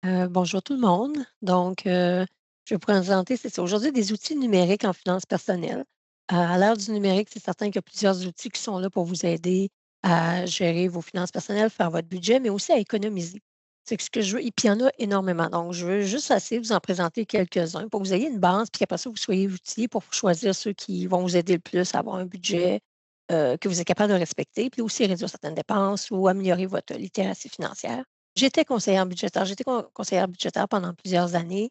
Bonjour tout le monde. Je vais vous présenter, c'est ça, aujourd'hui des outils numériques en finances personnelles. À l'ère du numérique, c'est certain qu'il y a plusieurs outils qui sont là pour vous aider à gérer vos finances personnelles, faire votre budget, mais aussi à économiser. C'est ce que je veux et puis il y en a énormément. Donc je veux juste essayer de vous en présenter quelques-uns pour que vous ayez une base, puis qu'après ça, vous soyez outillés pour choisir ceux qui vont vous aider le plus à avoir un budget, que vous êtes capable de respecter, puis aussi réduire certaines dépenses ou améliorer votre littératie financière. J'étais conseillère budgétaire pendant plusieurs années,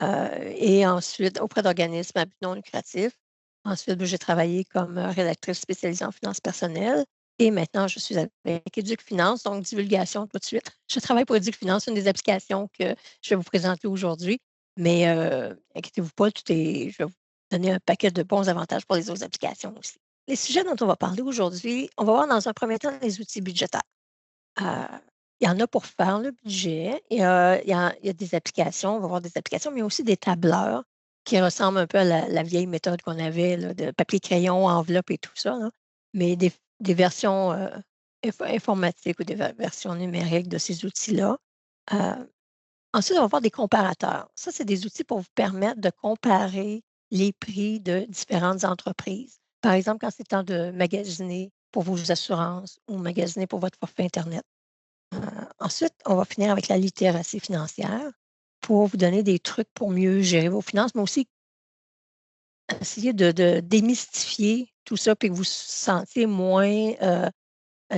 et ensuite auprès d'organismes à but non lucratif. Ensuite, j'ai travaillé comme, rédactrice spécialisée en finances personnelles et maintenant je suis avec Éduc Finance, donc divulgation tout de suite. Je travaille pour Éduc Finance, une des applications que je vais vous présenter aujourd'hui, mais inquiétez-vous pas, je vais vous donner un paquet de bons avantages pour les autres applications aussi. Les sujets dont on va parler aujourd'hui, on va voir dans un premier temps les outils budgétaires. Heu, il y en a pour faire le budget et il y a des applications, on va voir des applications, mais aussi des tableurs qui ressemblent un peu à la vieille méthode qu'on avait là, de papier, crayon, enveloppe et tout ça là, mais des versions, informatiques ou des versions numériques de ces outils-là. Heu, Ensuite, on va voir des comparateurs. Ça, c'est des outils pour vous permettre de comparer les prix de différentes entreprises. Par exemple, quand c'est temps de magasiner pour vos assurances ou magasiner pour votre forfait internet. Heu, Ensuite, on va finir avec la littératie financière pour vous donner des trucs pour mieux gérer vos finances, mais aussi essayer de démystifier tout ça puis que vous vous sentiez moins,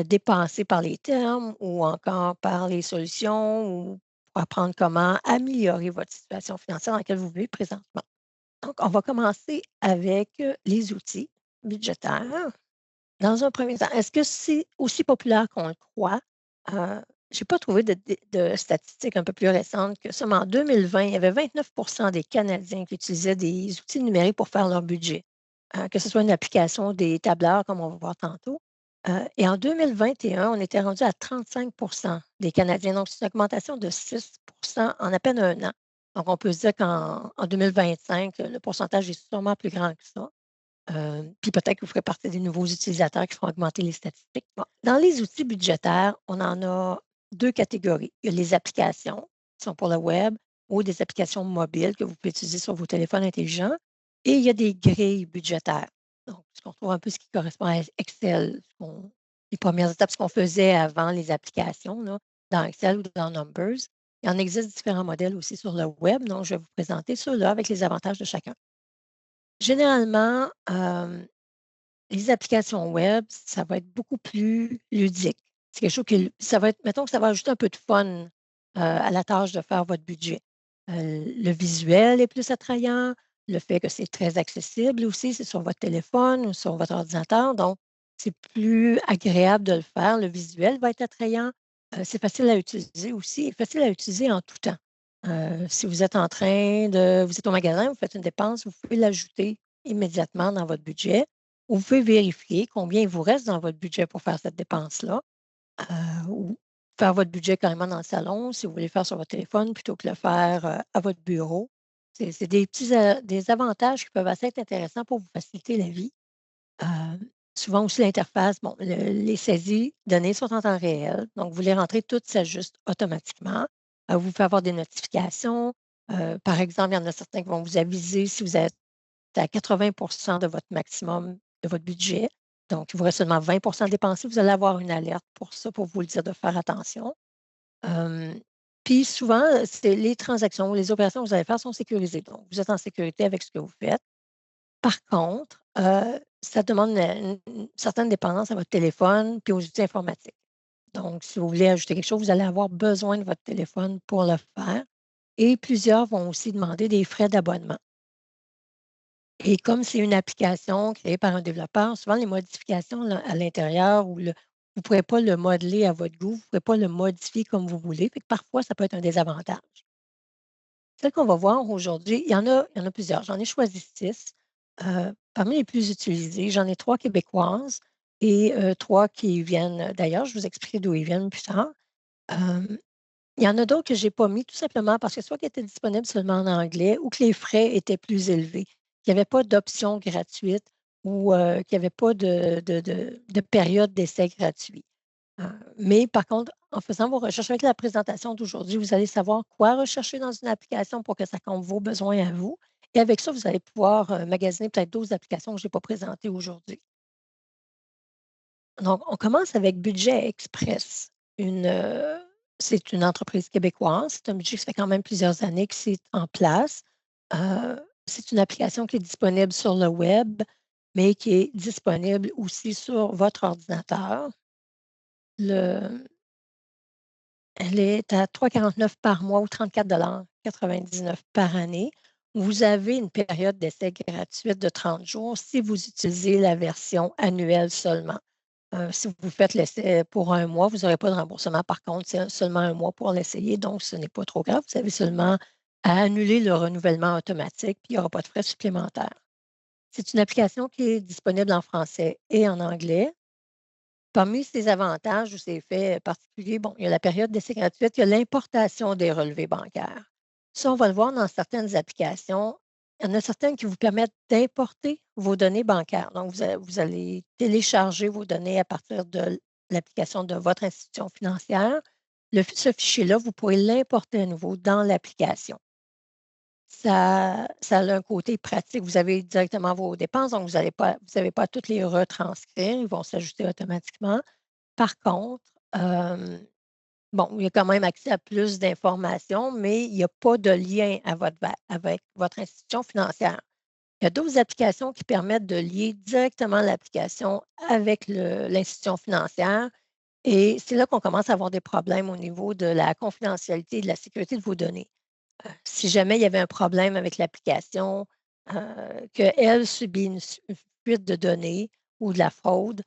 dépassé par les termes ou encore par les solutions ou pour apprendre comment améliorer votre situation financière dans laquelle vous vivez présentement. Donc, on va commencer avec, les outils budgétaires. Dans un premier temps, est-ce que c'est aussi populaire qu'on le croit? Je n'ai pas trouvé de statistiques un peu plus récentes que ça, mais en 2020, il y avait 29 des Canadiens qui utilisaient des outils numériques pour faire leur budget, que ce soit une application, des tableurs, comme on va voir tantôt. Et en 2021, on était rendu à 35 des Canadiens. Donc, c'est une augmentation de 6 en à peine un an. Donc, on peut se dire qu'en 2025, le pourcentage est sûrement plus grand que ça. Puis peut-être que vous ferez partie des nouveaux utilisateurs qui feront augmenter les statistiques. Bon, dans les outils budgétaires, on en a 2 catégories. Il y a les applications qui sont pour le web ou des applications mobiles que vous pouvez utiliser sur vos téléphones intelligents et il y a des grilles budgétaires. Donc, ce qu'on retrouve un peu ce qui correspond à Excel, les premières étapes, ce qu'on faisait avant les applications là, dans Excel ou dans Numbers. Il en existe différents modèles aussi sur le web, donc je vais vous présenter ceux-là avec les avantages de chacun. Généralement, les applications web, ça va être beaucoup plus ludique. C'est quelque chose qui ça va être mettons que ça va ajouter un peu de fun, à la tâche de faire votre budget. Le visuel est plus attrayant, le fait que c'est très accessible aussi, c'est sur votre téléphone ou sur votre ordinateur, donc c'est plus agréable de le faire. Le visuel va être attrayant, c'est facile à utiliser aussi et facile à utiliser en tout temps. Si vous êtes au magasin, vous faites une dépense, vous pouvez l'ajouter immédiatement dans votre budget. Vous pouvez vérifier combien il vous reste dans votre budget pour faire cette dépense-là, ou faire votre budget carrément dans le salon si vous voulez le faire sur votre téléphone plutôt que le faire, à votre bureau. C'est des avantages qui peuvent assez être intéressants pour vous faciliter la vie. Heu, Souvent aussi l'interface, bon, les saisies données sont en temps réel, donc vous les rentrez, tout s'ajuste automatiquement. Vous pouvez avoir des notifications. Par exemple, il y en a certains qui vont vous aviser si vous êtes à 80 de votre maximum de votre budget. Donc, il vous reste seulement 20 dépensés. Vous allez avoir une alerte pour ça, pour vous le dire de faire attention. Hem, Puis souvent, c'est les transactions ou les opérations que vous allez faire sont sécurisées. Donc, vous êtes en sécurité avec ce que vous faites. Par contre, ça demande une certaine dépendance à votre téléphone puis aux outils informatiques. Donc, si vous voulez ajouter quelque chose, vous allez avoir besoin de votre téléphone pour le faire et plusieurs vont aussi demander des frais d'abonnement. Et comme c'est une application créée par un développeur, souvent les modifications là, à l'intérieur ou vous ne pourrez pas le modeler à votre goût, vous ne pourrez pas le modifier comme vous voulez. Fait que parfois, ça peut être un désavantage. Celle qu'on va voir aujourd'hui, il y en a plusieurs. J'en ai choisi 6. Parmi les plus utilisées, j'en ai 3 québécoises et 3 qui viennent d'ailleurs. Je vous expliquerai d'où ils viennent plus tard. Hem, il y en a d'autres que j'ai pas mis tout simplement parce que soit qu'elles étaient disponibles seulement en anglais ou que les frais étaient plus élevés. Il y avait pas d'option gratuite ou qu'il y avait pas de période d'essai gratuit. Mais par contre, en faisant vos recherches avec la présentation d'aujourd'hui, vous allez savoir quoi rechercher dans une application pour que ça comble vos besoins à vous. Et avec ça, vous allez pouvoir magasiner peut-être d'autres applications que je n'ai pas présentées aujourd'hui. Donc, on commence avec Budget Express. C'est une entreprise québécoise. C'est un budget qui fait quand même plusieurs années que c'est en place. Euh, c'est une application qui est disponible sur le web, mais qui est disponible aussi sur votre ordinateur. Le, Elle est à 3,49 par mois ou 34,99 par année. Vous avez une période d'essai gratuite de 30 jours si vous utilisez la version annuelle seulement. Si vous faites l'essai pour un mois, vous n'aurez pas de remboursement. Par contre, c'est seulement un mois pour l'essayer, donc ce n'est pas trop grave. Vous avez seulement à annuler le renouvellement automatique, puis il n'y aura pas de frais supplémentaires. C'est une application qui est disponible en français et en anglais. Parmi ses avantages ou ses faits particuliers, bon, il y a la période d'essai gratuite, il y a l'importation des relevés bancaires. Ça, on va le voir dans certaines applications. Il y en a certaines qui vous permettent d'importer vos données bancaires. Donc, vous allez télécharger vos données à partir de l'application de votre institution financière. Ce fichier-là, vous pourrez l'importer à nouveau dans l'application. Ça a un côté pratique. Vous avez directement vos dépenses, donc vous n'avez pas à toutes les retranscrire. Ils vont s'ajuster automatiquement. Par contre, bon, il y a quand même accès à plus d'informations, mais il n'y a pas de lien avec votre institution financière. Il y a d'autres applications qui permettent de lier directement l'application avec l'institution financière. Et c'est là qu'on commence à avoir des problèmes au niveau de la confidentialité et de la sécurité de vos données. Si jamais il y avait un problème avec l'application, qu'elle subit une fuite de données ou de la fraude,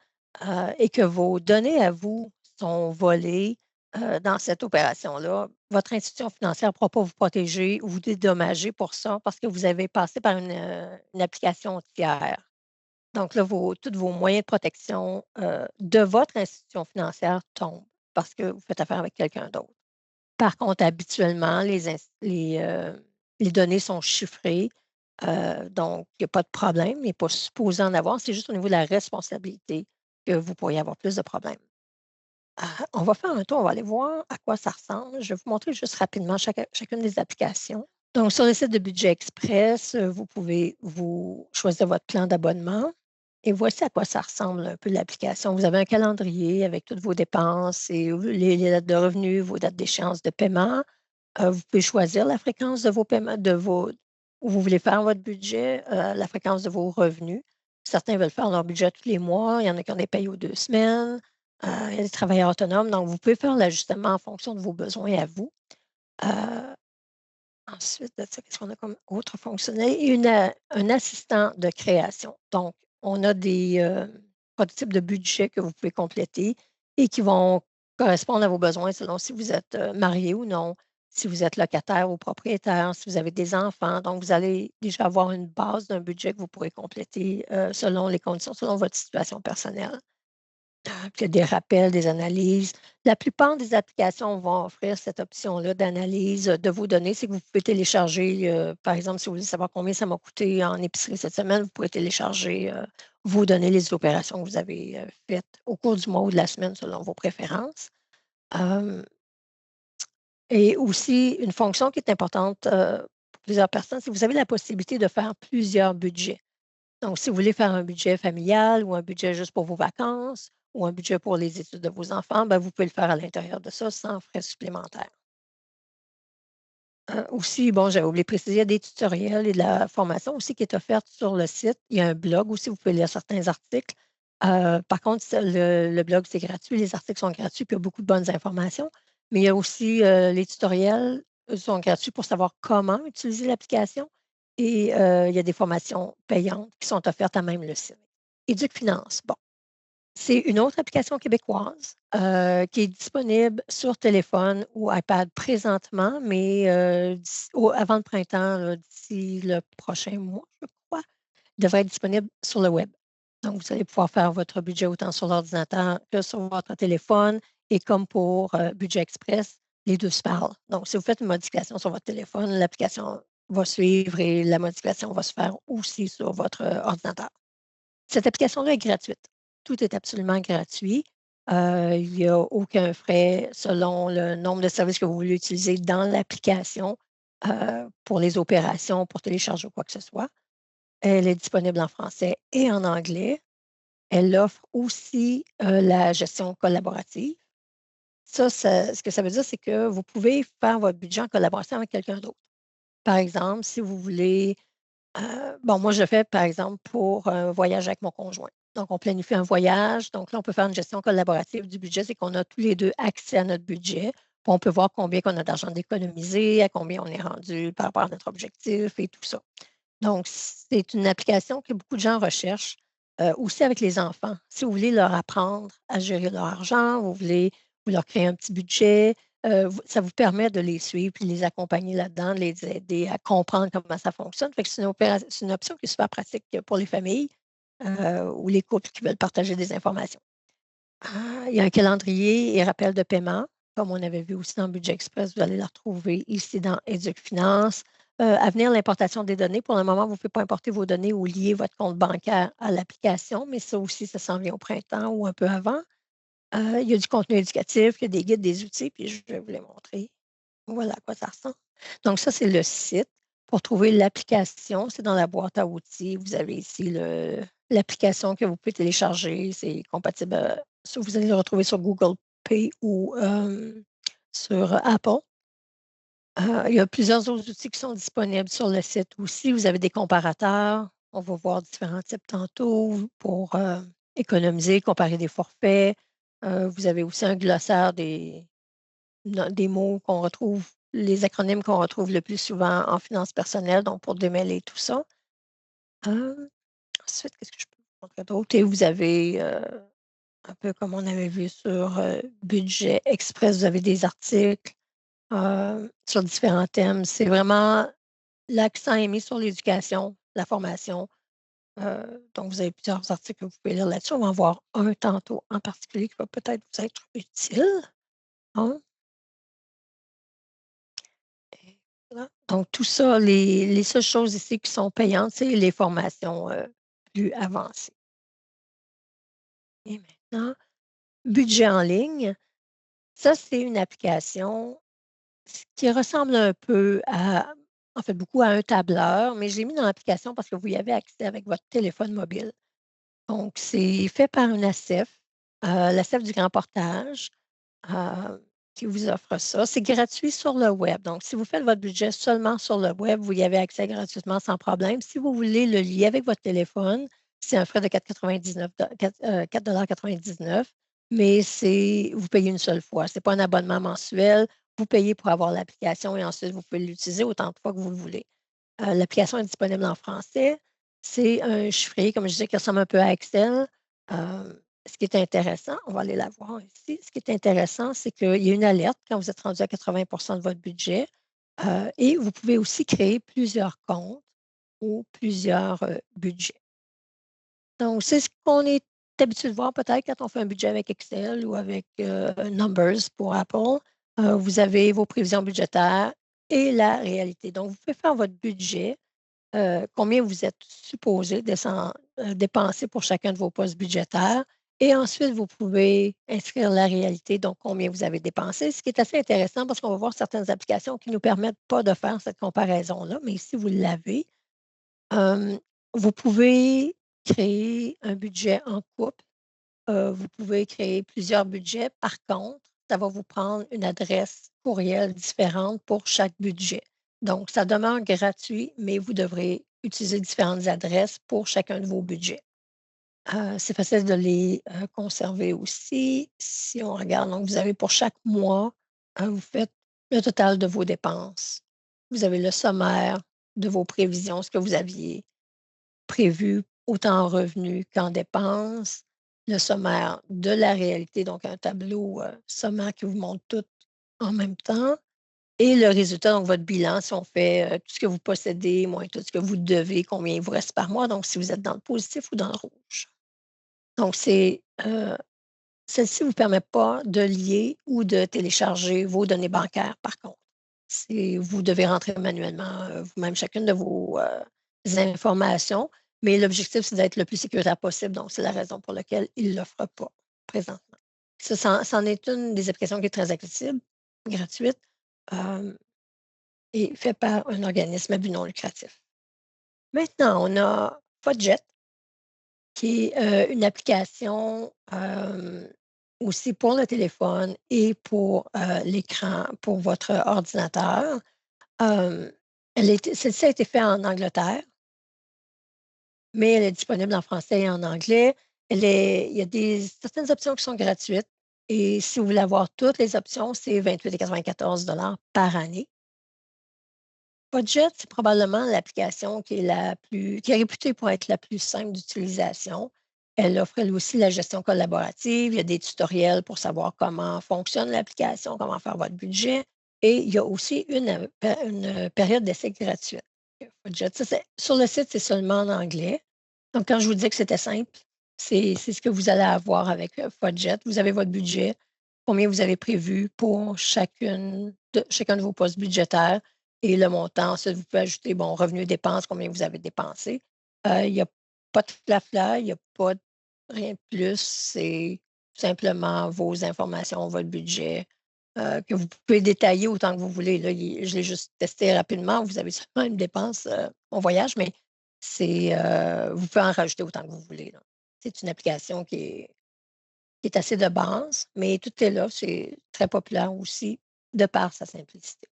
et que vos données à vous sont volées dans cette opération-là, votre institution financière ne pourra pas vous protéger ou vous dédommager pour ça parce que vous avez passé par une application tiers. Donc là, tous vos moyens de protection de votre institution financière tombent parce que vous faites affaire avec quelqu'un d'autre. Par contre, habituellement, les données sont chiffrées, donc il n'y a pas de problème, il n'est pas supposé en avoir. C'est juste au niveau de la responsabilité que vous pourriez avoir plus de problèmes. On va faire un tour, on va aller voir à quoi ça ressemble. Je vais vous montrer juste rapidement chacune des applications. Donc, sur le site de Budget Express, vous pouvez choisir votre plan d'abonnement. Et voici à quoi ça ressemble un peu l'application. Vous avez un calendrier avec toutes vos dépenses et les dates de revenus, vos dates d'échéance de paiement. Vous pouvez choisir la fréquence de vos paiements, où vous voulez faire votre budget, la fréquence de vos revenus. Certains veulent faire leur budget tous les mois. Il y en a qui ont des payes aux 2 semaines. Il y a des travailleurs autonomes. Donc, vous pouvez faire l'ajustement en fonction de vos besoins à vous. Ensuite de ça, qu'est-ce qu'on a comme autre fonctionnalité? Un assistant de création. Donc, on a des prototypes de budget que vous pouvez compléter et qui vont correspondre à vos besoins selon si vous êtes marié ou non, si vous êtes locataire ou propriétaire, si vous avez des enfants. Donc, vous allez déjà avoir une base d'un budget que vous pourrez compléter selon les conditions, selon votre situation personnelle. Puis il y a des rappels, des analyses. La plupart des applications vont offrir cette option-là d'analyse de vos données. C'est que vous pouvez télécharger, par exemple, si vous voulez savoir combien ça m'a coûté en épicerie cette semaine, vous pouvez télécharger vos données, les opérations que vous avez faites au cours du mois ou de la semaine selon vos préférences. Et aussi, une fonction qui est importante pour plusieurs personnes, c'est que vous avez la possibilité de faire plusieurs budgets. Donc, si vous voulez faire un budget familial ou un budget juste pour vos vacances ou un budget pour les études de vos enfants, ben, vous pouvez le faire à l'intérieur de ça sans frais supplémentaires. Aussi, bon, j'avais oublié de préciser, il y a des tutoriels et de la formation aussi qui est offerte sur le site. Il y a un blog aussi, vous pouvez lire certains articles. Par contre, le blog, c'est gratuit, les articles sont gratuits, puis il y a beaucoup de bonnes informations. Mais il y a aussi les tutoriels sont gratuits pour savoir comment utiliser l'application. Et il y a des formations payantes qui sont offertes à même le site. Éduc-Finance, bon, c'est une autre application québécoise qui est disponible sur téléphone ou iPad présentement, mais avant le printemps, là, d'ici le prochain mois, je crois, il devrait être disponible sur le web. Donc, vous allez pouvoir faire votre budget autant sur l'ordinateur que sur votre téléphone. Et comme pour Budget Express, les deux se parlent. Donc, si vous faites une modification sur votre téléphone, l'application va suivre et la modification va se faire aussi sur votre ordinateur. Cette application-là est gratuite. Tout est absolument gratuit. Il n'y a aucun frais selon le nombre de services que vous voulez utiliser dans l'application pour les opérations, pour télécharger ou quoi que ce soit. Elle est disponible en français et en anglais. Elle offre aussi la gestion collaborative. Ça, ce que ça veut dire, c'est que vous pouvez faire votre budget en collaboration avec quelqu'un d'autre. Par exemple, si vous voulez, bon, moi, je le fais, par exemple, pour un voyage avec mon conjoint. Donc, on planifie un voyage. Donc, là, on peut faire une gestion collaborative du budget. C'est qu'on a tous les deux accès à notre budget. Puis on peut voir combien on a d'argent d'économiser, à combien on est rendu par rapport à notre objectif et tout ça. Donc, c'est une application que beaucoup de gens recherchent, aussi avec les enfants. Si vous voulez leur apprendre à gérer leur argent, vous leur créer un petit budget, ça vous permet de les suivre et les accompagner là-dedans, de les aider à comprendre comment ça fonctionne. Fait que c'est une option qui est super pratique pour les familles ou les couples qui veulent partager des informations. Il y a un calendrier et rappel de paiement, comme on avait vu aussi dans Budget Express. Vous allez la retrouver ici dans Éduc Finance. À venir, l'importation des données. Pour le moment, vous ne pouvez pas importer vos données ou lier votre compte bancaire à l'application, mais ça aussi, ça s'en vient au printemps ou un peu avant. Il y a du contenu éducatif, il y a des guides, des outils, puis je vais vous les montrer. Voilà à quoi ça ressemble. Donc, ça, c'est le site. Pour trouver l'application, c'est dans la boîte à outils. Vous avez ici l'application que vous pouvez télécharger. C'est compatible. Vous allez le retrouver sur Google Play ou sur Apple. Il y a plusieurs autres outils qui sont disponibles sur le site aussi. Vous avez des comparateurs. On va voir différents types tantôt pour économiser, comparer des forfaits. Vous avez aussi un glossaire des mots qu'on retrouve, les acronymes qu'on retrouve le plus souvent en finances personnelles, donc pour démêler tout ça. Ensuite, qu'est-ce que je peux vous montrer d'autre? Et vous avez, un peu comme on avait vu sur Budget Express, vous avez des articles sur différents thèmes. C'est vraiment l'accent est mis sur l'éducation, la formation. Donc, vous avez plusieurs articles que vous pouvez lire là-dessus. On va en voir un tantôt en particulier qui va peut-être vous être utile. Hein? Et voilà. Donc, tout ça, les seules choses ici qui sont payantes, c'est les formations plus avancées. Et maintenant, budget en ligne. Ça, c'est une application qui ressemble un peu à, en fait, beaucoup à un tableur, mais je l'ai mis dans l'application parce que vous y avez accès avec votre téléphone mobile. Donc, c'est fait par une ACEF, l'ACEF du Grand Portage, euh, qui vous offre ça. C'est gratuit sur le web. Donc, si vous faites votre budget seulement sur le web, vous y avez accès gratuitement sans problème. Si vous voulez le lier avec votre téléphone, c'est un frais de 4,99 mais vous payez une seule fois. Ce n'est pas un abonnement mensuel. Vous payez pour avoir l'application et ensuite, vous pouvez l'utiliser autant de fois que vous le voulez. L'application est disponible en français. C'est un chiffrier, comme je disais, qui ressemble un peu à Excel. Ce qui est intéressant, on va aller la voir ici. Ce qui est intéressant, c'est qu'il y a une alerte quand vous êtes rendu à 80 de votre budget. Et vous pouvez aussi créer plusieurs comptes ou plusieurs budgets. Donc, c'est ce qu'on est habitué de voir peut-être quand on fait un budget avec Excel ou avec Numbers pour Apple. Vous avez vos prévisions budgétaires et la réalité. Donc, vous pouvez faire votre budget, combien vous êtes supposé dépenser pour chacun de vos postes budgétaires. Et ensuite, vous pouvez inscrire la réalité, donc combien vous avez dépensé, ce qui est assez intéressant parce qu'on va voir certaines applications qui ne nous permettent pas de faire cette comparaison-là, mais ici, vous l'avez. Vous pouvez créer un budget en couple. Vous pouvez créer plusieurs budgets. Par contre, ça va vous prendre une adresse courriel différente pour chaque budget. Donc, ça demeure gratuit, mais vous devrez utiliser différentes adresses pour chacun de vos budgets. C'est facile de les conserver aussi. Si on regarde, donc vous avez pour chaque mois, vous faites le total de vos dépenses. Vous avez le sommaire de vos prévisions, ce que vous aviez prévu autant en revenus qu'en dépenses, le sommaire de la réalité, donc un tableau sommaire qui vous montre tout en même temps, et le résultat, donc votre bilan, si on fait tout ce que vous possédez, moins tout ce que vous devez, combien il vous reste par mois, donc si vous êtes dans le positif ou dans le rouge. Donc, celle-ci ne vous permet pas de lier ou de télécharger vos données bancaires, par contre. Vous devez rentrer manuellement vous-même chacune de vos informations, mais l'objectif, c'est d'être le plus sécuritaire possible. Donc, c'est la raison pour laquelle il ne l'offre pas présentement. Ça, c'en est une des applications qui est très accessible, gratuite, hem et fait par un organisme à but non lucratif. Maintenant, on a Fudget, qui est, une application, aussi pour le téléphone et pour, l'écran pour votre ordinateur. Hem, celle-ci a été fait en Angleterre, mais elle est disponible en français et en anglais. Il y a certaines options qui sont gratuites et si vous voulez avoir toutes les options, c'est 28,94 par année. Budget, c'est probablement l'application qui est réputée pour être la plus simple d'utilisation. Elle offre elle aussi la gestion collaborative. Il y a des tutoriels pour savoir comment fonctionne l'application, comment faire votre budget. Et il y a aussi une période d'essai gratuite. Budget, sur le site, c'est seulement en anglais. Donc, quand je vous dis que c'était simple, c'est ce que vous allez avoir avec Budget. Vous avez votre budget, combien vous avez prévu pour chacun de vos postes budgétaires et le montant. Ensuite, vous pouvez ajouter, bon, revenus dépenses, combien vous avez dépensé. Il n'y a pas de flafla, il n'y a pas de rien de plus. C'est simplement vos informations, votre budget, que vous pouvez détailler autant que vous voulez. Là, je l'ai juste testé rapidement. Vous avez seulement une dépense en voyage, mais vous pouvez en rajouter autant que vous voulez, là. C'est une application qui est assez de base, mais tout est là. C'est très populaire aussi de par sa simplicité.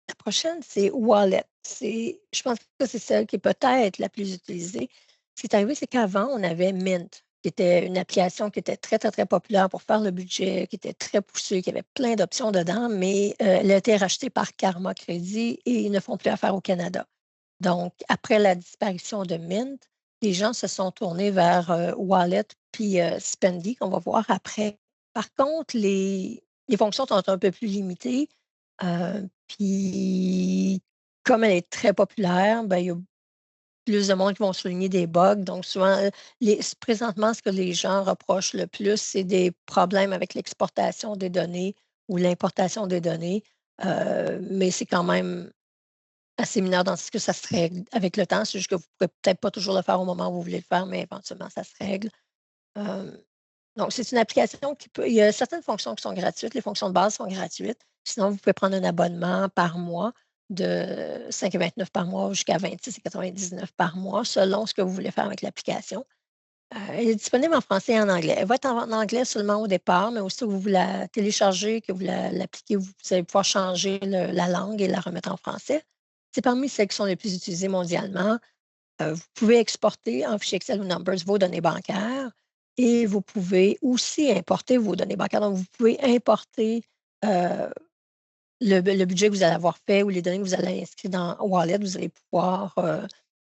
La prochaine, c'est Wallet. Je pense que c'est celle qui est peut-être la plus utilisée. Ce qui est arrivé, c'est qu'avant, on avait Mint, qui était une application qui était très, très, très populaire pour faire le budget, qui était très poussée, qui avait plein d'options dedans, mais elle a été rachetée par Karma Crédit et ils ne font plus affaire au Canada. Donc, après la disparition de Mint, les gens se sont tournés vers Wallet puis Spendy, qu'on va voir après. Par contre, les fonctions sont un peu plus limitées. Puis, comme elle est très populaire, ben, il y a plus de monde qui vont souligner des bugs. Donc, souvent, présentement, ce que les gens reprochent le plus, c'est des problèmes avec l'exportation des données ou l'importation des données. Mais c'est quand même assez mineur dans ce que ça se règle avec le temps. C'est juste que vous ne pouvez peut-être pas toujours le faire au moment où vous voulez le faire, mais éventuellement, ça se règle. Euh, donc, c'est une application il y a certaines fonctions qui sont gratuites. Les fonctions de base sont gratuites. Sinon, vous pouvez prendre un abonnement par mois de 5,29 par mois jusqu'à 26,99 par mois, selon ce que vous voulez faire avec l'application. Elle est disponible en français et en anglais. Elle va être en anglais seulement au départ, mais aussitôt que vous la téléchargez, que vous l'appliquez, vous allez pouvoir changer la langue et la remettre en français. C'est parmi celles qui sont les plus utilisées mondialement. Vous pouvez exporter en fichier Excel ou Numbers vos données bancaires et vous pouvez aussi importer vos données bancaires. Donc, vous pouvez importer euh, le budget que vous allez avoir fait ou les données que vous allez inscrire dans Wallet. Vous allez pouvoir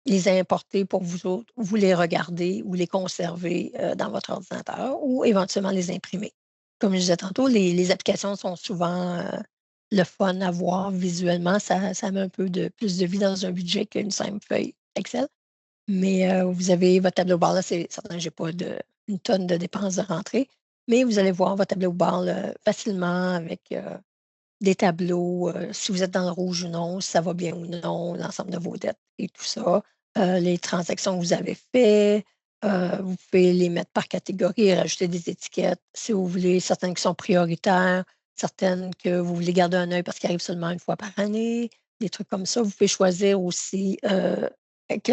les importer pour vous autres, vous les regarder ou les conserver dans votre ordinateur ou éventuellement les imprimer. Comme je disais tantôt, les applications sont souvent le fun à voir visuellement. Ça met un peu plus de vie dans un budget qu'une simple feuille Excel. Mais vous avez votre tableau de bord là, c'est certain que j'ai pas une tonne de dépenses de rentrée, mais vous allez voir votre tableau de bord là, facilement avec des tableaux, si vous êtes dans le rouge ou non, si ça va bien ou non, l'ensemble de vos dettes et tout ça, les transactions que vous avez faites, vous pouvez les mettre par catégorie et rajouter des étiquettes si vous voulez, certaines qui sont prioritaires, certaines que vous voulez garder un œil parce qu'elles arrivent seulement une fois par année, des trucs comme ça. Vous pouvez choisir aussi,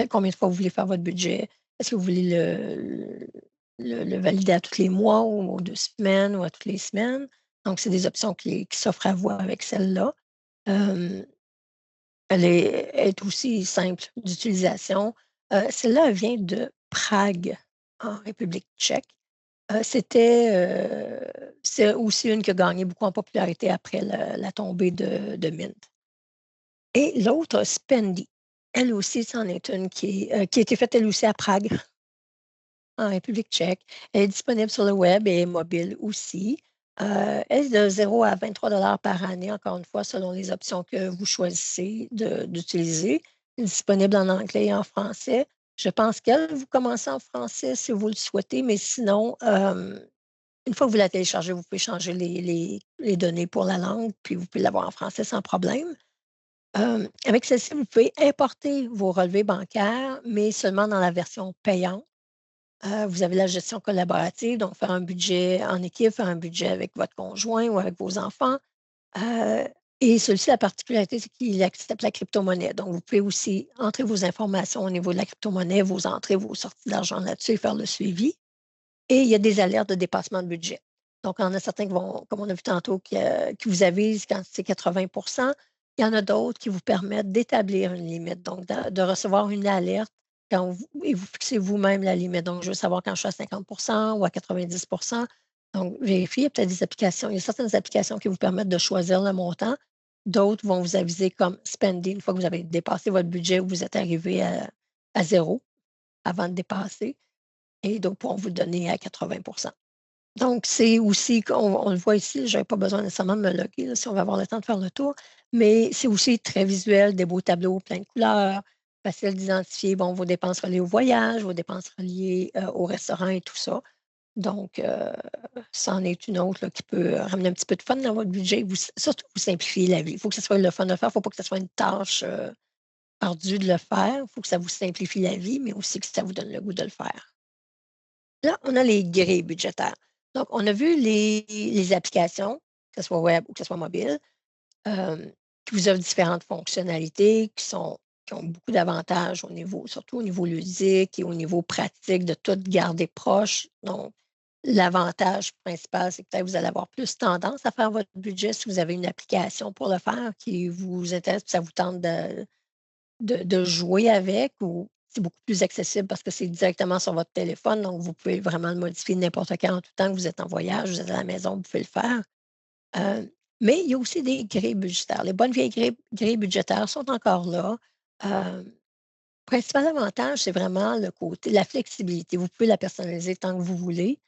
combien de fois vous voulez faire votre budget. Est-ce que vous voulez le valider à tous les mois ou aux 2 semaines ou à toutes les semaines? Donc, c'est des options qui s'offrent à vous avec celle-là. Hem, elle est aussi simple d'utilisation. Celle-là, elle vient de Prague, en République tchèque. C'est aussi une qui a gagné beaucoup en popularité après la tombée de Mint. Et l'autre, Spendi, elle aussi, c'en est une qui a été faite elle aussi à Prague, en République tchèque. Elle est disponible sur le web et mobile aussi. Elle est de 0 à 23 par année, encore une fois, selon les options que vous choisissez d'utiliser. Elle est disponible en anglais et en français. Je pense qu'elle, vous commencez en français si vous le souhaitez, mais sinon, une fois que vous la téléchargez, vous pouvez changer les données pour la langue, puis vous pouvez l'avoir en français sans problème. Avec celle-ci, vous pouvez importer vos relevés bancaires, mais seulement dans la version payante. Vous avez la gestion collaborative, donc faire un budget en équipe, faire un budget avec votre conjoint ou avec vos enfants. Euh, et celui-ci, la particularité, c'est qu'il accepte la crypto-monnaie. Donc, vous pouvez aussi entrer vos informations au niveau de la crypto-monnaie, vos entrées, vos sorties d'argent là-dessus et faire le suivi. Et il y a des alertes de dépassement de budget. Donc, il y en a certains qui vont, comme on a vu tantôt, qui vous avisent quand c'est 80. Il y en a d'autres qui vous permettent d'établir une limite, donc de recevoir une alerte quand et vous fixez vous-même la limite. Donc, je veux savoir quand je suis à 50 ou à 90. Donc, vérifiez, il y a peut-être des applications. Il y a certaines applications qui vous permettent de choisir le montant. D'autres vont vous aviser comme spending, une fois que vous avez dépassé votre budget ou vous êtes arrivé à zéro avant de dépasser. Et donc, pourront vous le donner à 80. Donc, c'est aussi, on le voit ici, je n'avais pas besoin nécessairement de me loguer là, si on va avoir le temps de faire le tour, mais c'est aussi très visuel, des beaux tableaux, plein de couleurs, facile d'identifier, bon, vos dépenses reliées au voyage, vos dépenses reliées au restaurant et tout ça. Donc, c'en est une autre là, qui peut ramener un petit peu de fun dans votre budget, surtout vous simplifier la vie. Il faut que ce soit le fun de le faire, il ne faut pas que ce soit une tâche ardue de le faire, il faut que ça vous simplifie la vie, mais aussi que ça vous donne le goût de le faire. Là, on a les grilles budgétaires. Donc, on a vu les applications, que ce soit web ou que ce soit mobile, euh, qui vous offrent différentes fonctionnalités, qui ont beaucoup d'avantages au niveau, surtout au niveau ludique et au niveau pratique de tout garder proche. Donc, l'avantage principal, c'est que peut-être vous allez avoir plus tendance à faire votre budget si vous avez une application pour le faire qui vous intéresse, puis ça vous tente de jouer avec ou c'est beaucoup plus accessible parce que c'est directement sur votre téléphone, donc vous pouvez vraiment le modifier n'importe quand, en tout temps que vous êtes en voyage, vous êtes à la maison, vous pouvez le faire. Euh, mais il y a aussi des grilles budgétaires. Les bonnes vieilles grilles budgétaires sont encore là. Euh, Principal avantage, c'est vraiment le côté, la flexibilité. Vous pouvez la personnaliser tant que vous voulez.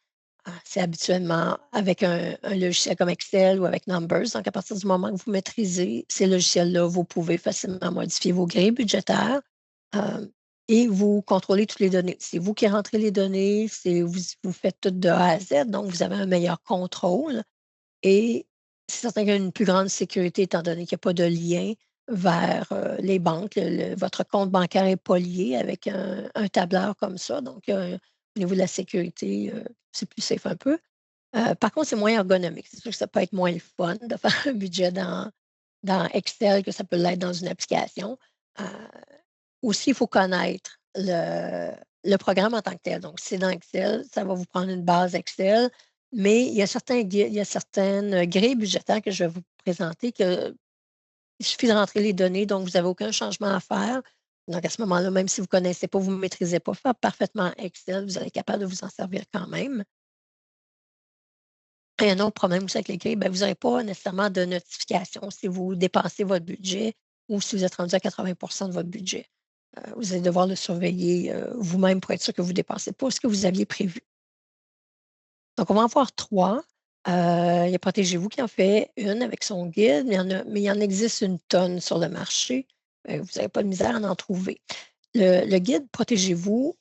C'est habituellement avec un logiciel comme Excel ou avec Numbers. Donc, à partir du moment que vous maîtrisez ces logiciels-là, vous pouvez facilement modifier vos grilles budgétaires euh, et vous contrôlez toutes les données. C'est vous qui rentrez les données, vous faites tout de A à Z, donc vous avez un meilleur contrôle et c'est certain qu'il y a une plus grande sécurité étant donné qu'il n'y a pas de lien vers les banques. Votre compte bancaire n'est pas lié avec un tableur comme ça. Donc, au niveau de la sécurité, c'est plus safe un peu. Par contre, c'est moins ergonomique. C'est sûr que ça peut être moins le fun de faire un budget dans Excel que ça peut l'être dans une application. Euh, Aussi, il faut connaître le programme en tant que tel. Donc, si c'est dans Excel, ça va vous prendre une base Excel, mais il y a certaines grilles budgétaires que je vais vous présenter que il suffit de rentrer les données, donc vous n'avez aucun changement à faire. Donc, à ce moment-là, même si vous ne connaissez pas, vous ne maîtrisez pas, faire parfaitement Excel, vous allez être capable de vous en servir quand même. Et un autre problème aussi avec les grilles, ben, vous n'aurez pas nécessairement de notification si vous dépensez votre budget ou si vous êtes rendu à 80 de votre budget. Vous allez devoir le surveiller vous-même pour être sûr que vous ne dépensez pas ce que vous aviez prévu. Donc, on va en voir trois. Il y a Protégez-vous qui en fait une avec son guide, mais il en existe une tonne sur le marché. Vous n'avez pas de misère à en trouver. Le guide Protégez-vous,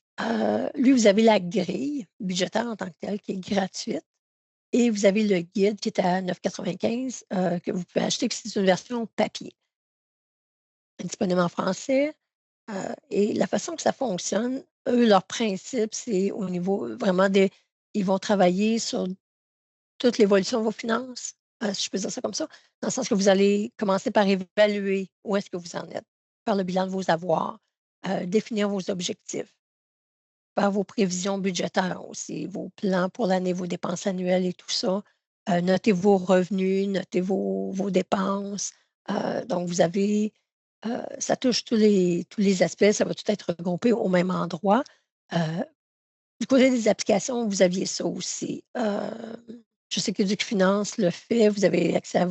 lui, vous avez la grille budgétaire en tant que telle qui est gratuite. Et vous avez le guide qui est à 9,95 que vous pouvez acheter, que c'est une version papier, disponible en français. Et la façon que ça fonctionne, eux, leur principe, c'est au niveau vraiment des. Ils vont travailler sur toute l'évolution de vos finances, si je peux dire ça comme ça, dans le sens que vous allez commencer par évaluer où est-ce que vous en êtes, faire le bilan de vos avoirs, définir vos objectifs, faire vos prévisions budgétaires aussi, vos plans pour l'année, vos dépenses annuelles et tout ça. Notez vos revenus, notez vos dépenses. Donc, vous avez, ça touche tous les aspects, ça va tout être regroupé au même endroit. Euh, du côté des applications, vous aviez ça aussi. Je sais que Duc Finance le fait, vous avez accès à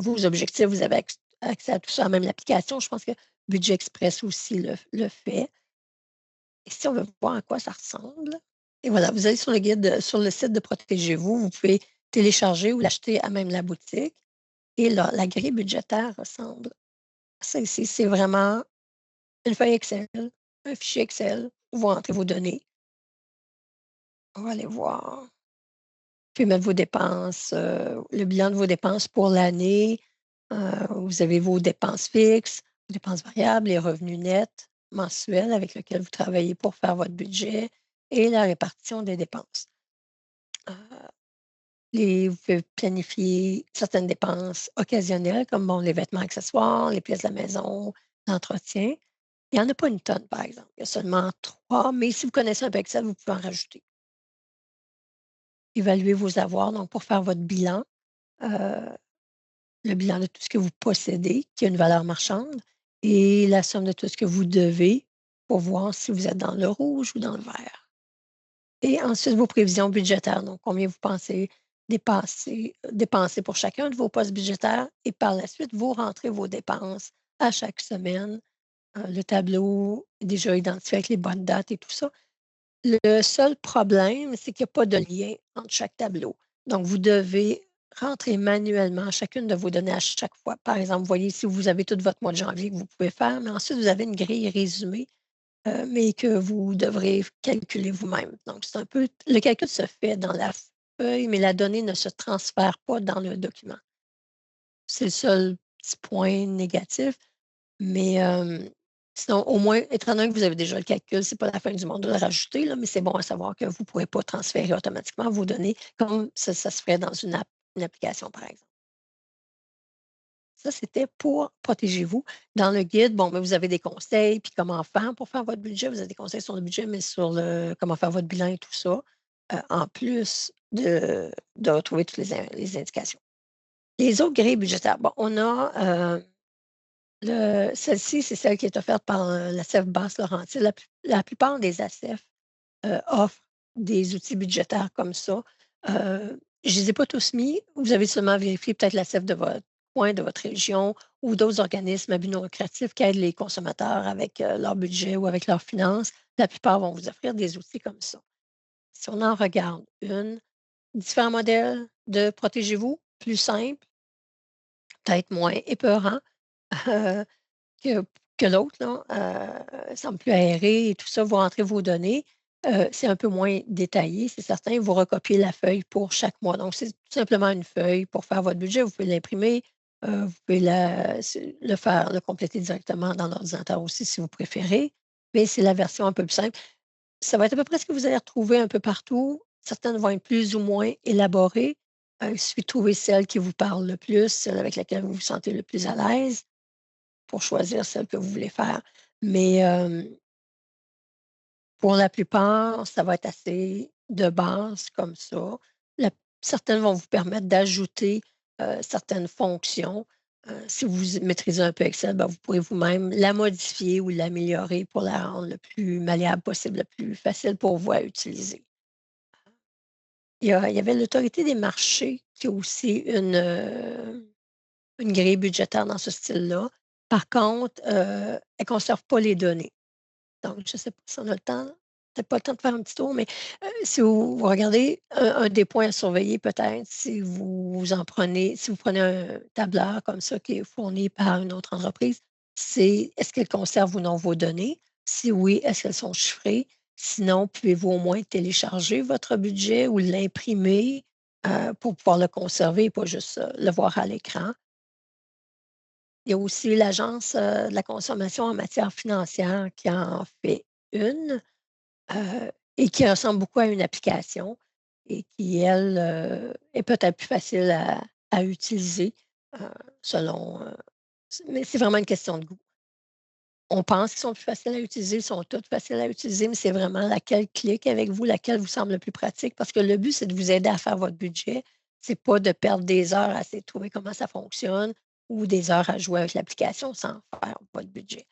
vos objectifs, vous avez accès à tout ça, même l'application. Je pense que Budget Express aussi le fait. Et si on veut voir à quoi ça ressemble, et voilà, vous allez sur le guide, sur le site de Protégez-vous, vous pouvez télécharger ou l'acheter à même la boutique. Et là, la grille budgétaire ressemble à ça ici. C'est vraiment une feuille Excel, un fichier Excel où vous rentrez vos données. On va aller voir. Vous pouvez mettre vos dépenses, le bilan de vos dépenses pour l'année. Vous avez vos dépenses fixes, vos dépenses variables, les revenus nets mensuels avec lesquels vous travaillez pour faire votre budget. et la répartition des dépenses. Euh, vous pouvez planifier certaines dépenses occasionnelles, comme bon, les vêtements accessoires, les pièces de la maison, l'entretien. Il n'y en a pas une tonne, par exemple. Il y a seulement 3, mais si vous connaissez un peu Excel, vous pouvez en rajouter. Évaluer vos avoirs, donc pour faire votre bilan, euh, le bilan de tout ce que vous possédez, qui a une valeur marchande, et la somme de tout ce que vous devez pour voir si vous êtes dans le rouge ou dans le vert. Et ensuite, vos prévisions budgétaires, donc combien vous pensez dépenser pour chacun de vos postes budgétaires, et par la suite, vous rentrez vos dépenses à chaque semaine. Le tableau est déjà identifié avec les bonnes dates et tout ça. Le seul problème, c'est qu'il n'y a pas de lien entre chaque tableau. Donc, vous devez rentrer manuellement chacune de vos données à chaque fois. Par exemple, vous voyez si vous avez tout votre mois de janvier que vous pouvez faire, mais ensuite, vous avez une grille résumée, mais que vous devrez calculer vous-même. Donc, c'est un peu, le calcul se fait dans la feuille, mais la donnée ne se transfère pas dans le document. C'est le seul petit point négatif. Mais sinon, au moins, étant donné que vous avez déjà le calcul, ce n'est pas la fin du monde de le rajouter, là, mais c'est bon à savoir que vous ne pourrez pas transférer automatiquement vos données comme ça se ferait dans une application, par exemple. Ça, c'était pour Protégez-vous. Dans le guide, bon, ben, vous avez des conseils, puis comment faire pour faire votre budget. Vous avez des conseils sur le budget, mais sur comment faire votre bilan et tout ça, en plus de retrouver toutes les indications. Les autres grilles budgétaires, bon, on a celle-ci, c'est celle qui est offerte par la CEF Basse-Laurentide. La plupart des ACEF offrent des outils budgétaires comme ça. Je ne les ai pas tous mis. Vous avez seulement vérifié peut-être la CEF de votre coin, de votre région ou d'autres organismes à but non lucratif qui aident les consommateurs avec leur budget ou avec leurs finances. La plupart vont vous offrir des outils comme ça. Si on en regarde différents modèles de Protégez-vous, plus simple, peut-être moins épeurant. que, que l'autre, là, semble plus aéré et tout ça, vous rentrez vos données. C'est un peu moins détaillé, c'est certain. Vous recopiez la feuille pour chaque mois. Donc, c'est tout simplement une feuille pour faire votre budget. Vous pouvez l'imprimer, vous pouvez le compléter directement dans l'ordinateur aussi si vous préférez. Mais c'est la version un peu plus simple. Ça va être à peu près ce que vous allez retrouver un peu partout. Certaines vont être plus ou moins élaborées. Il suffit de trouver celle qui vous parle le plus, celle avec laquelle vous vous sentez le plus à l'aise pour choisir celle que vous voulez faire. Mais pour la plupart, ça va être assez de base comme ça. La Certaines vont vous permettre d'ajouter certaines fonctions. Si vous maîtrisez un peu Excel, ben, vous pourrez vous-même la modifier ou l'améliorer pour la rendre le plus malléable possible, le plus facile pour vous à utiliser. Il y avait l'Autorité des marchés qui a aussi une grille budgétaire dans ce style-là. Par contre, elle ne conserve pas les données. Donc, je ne sais pas si on a le temps, peut-être pas le temps de faire un petit tour, mais si vous regardez un des points à surveiller peut-être, si vous prenez un tableur comme ça qui est fourni par une autre entreprise, c'est est-ce qu'elle conserve ou non vos données? Si oui, est-ce qu'elles sont chiffrées? Sinon, pouvez-vous au moins télécharger votre budget ou l'imprimer pour pouvoir le conserver et pas juste le voir à l'écran? Il y a aussi l'Agence, de la consommation en matière financière qui en fait une, et qui ressemble beaucoup à une application et qui, elle, est peut-être plus facile à utiliser, heu, selon, mais c'est vraiment une question de goût. On pense qu'ils sont plus faciles à utiliser, ils sont toutes faciles à utiliser, mais c'est vraiment laquelle clique avec vous, laquelle vous semble le plus pratique parce que le but, c'est de vous aider à faire votre budget. C'est pas de perdre des heures à essayer de trouver comment ça fonctionne ou des heures à jouer avec l'application sans faire votre budget.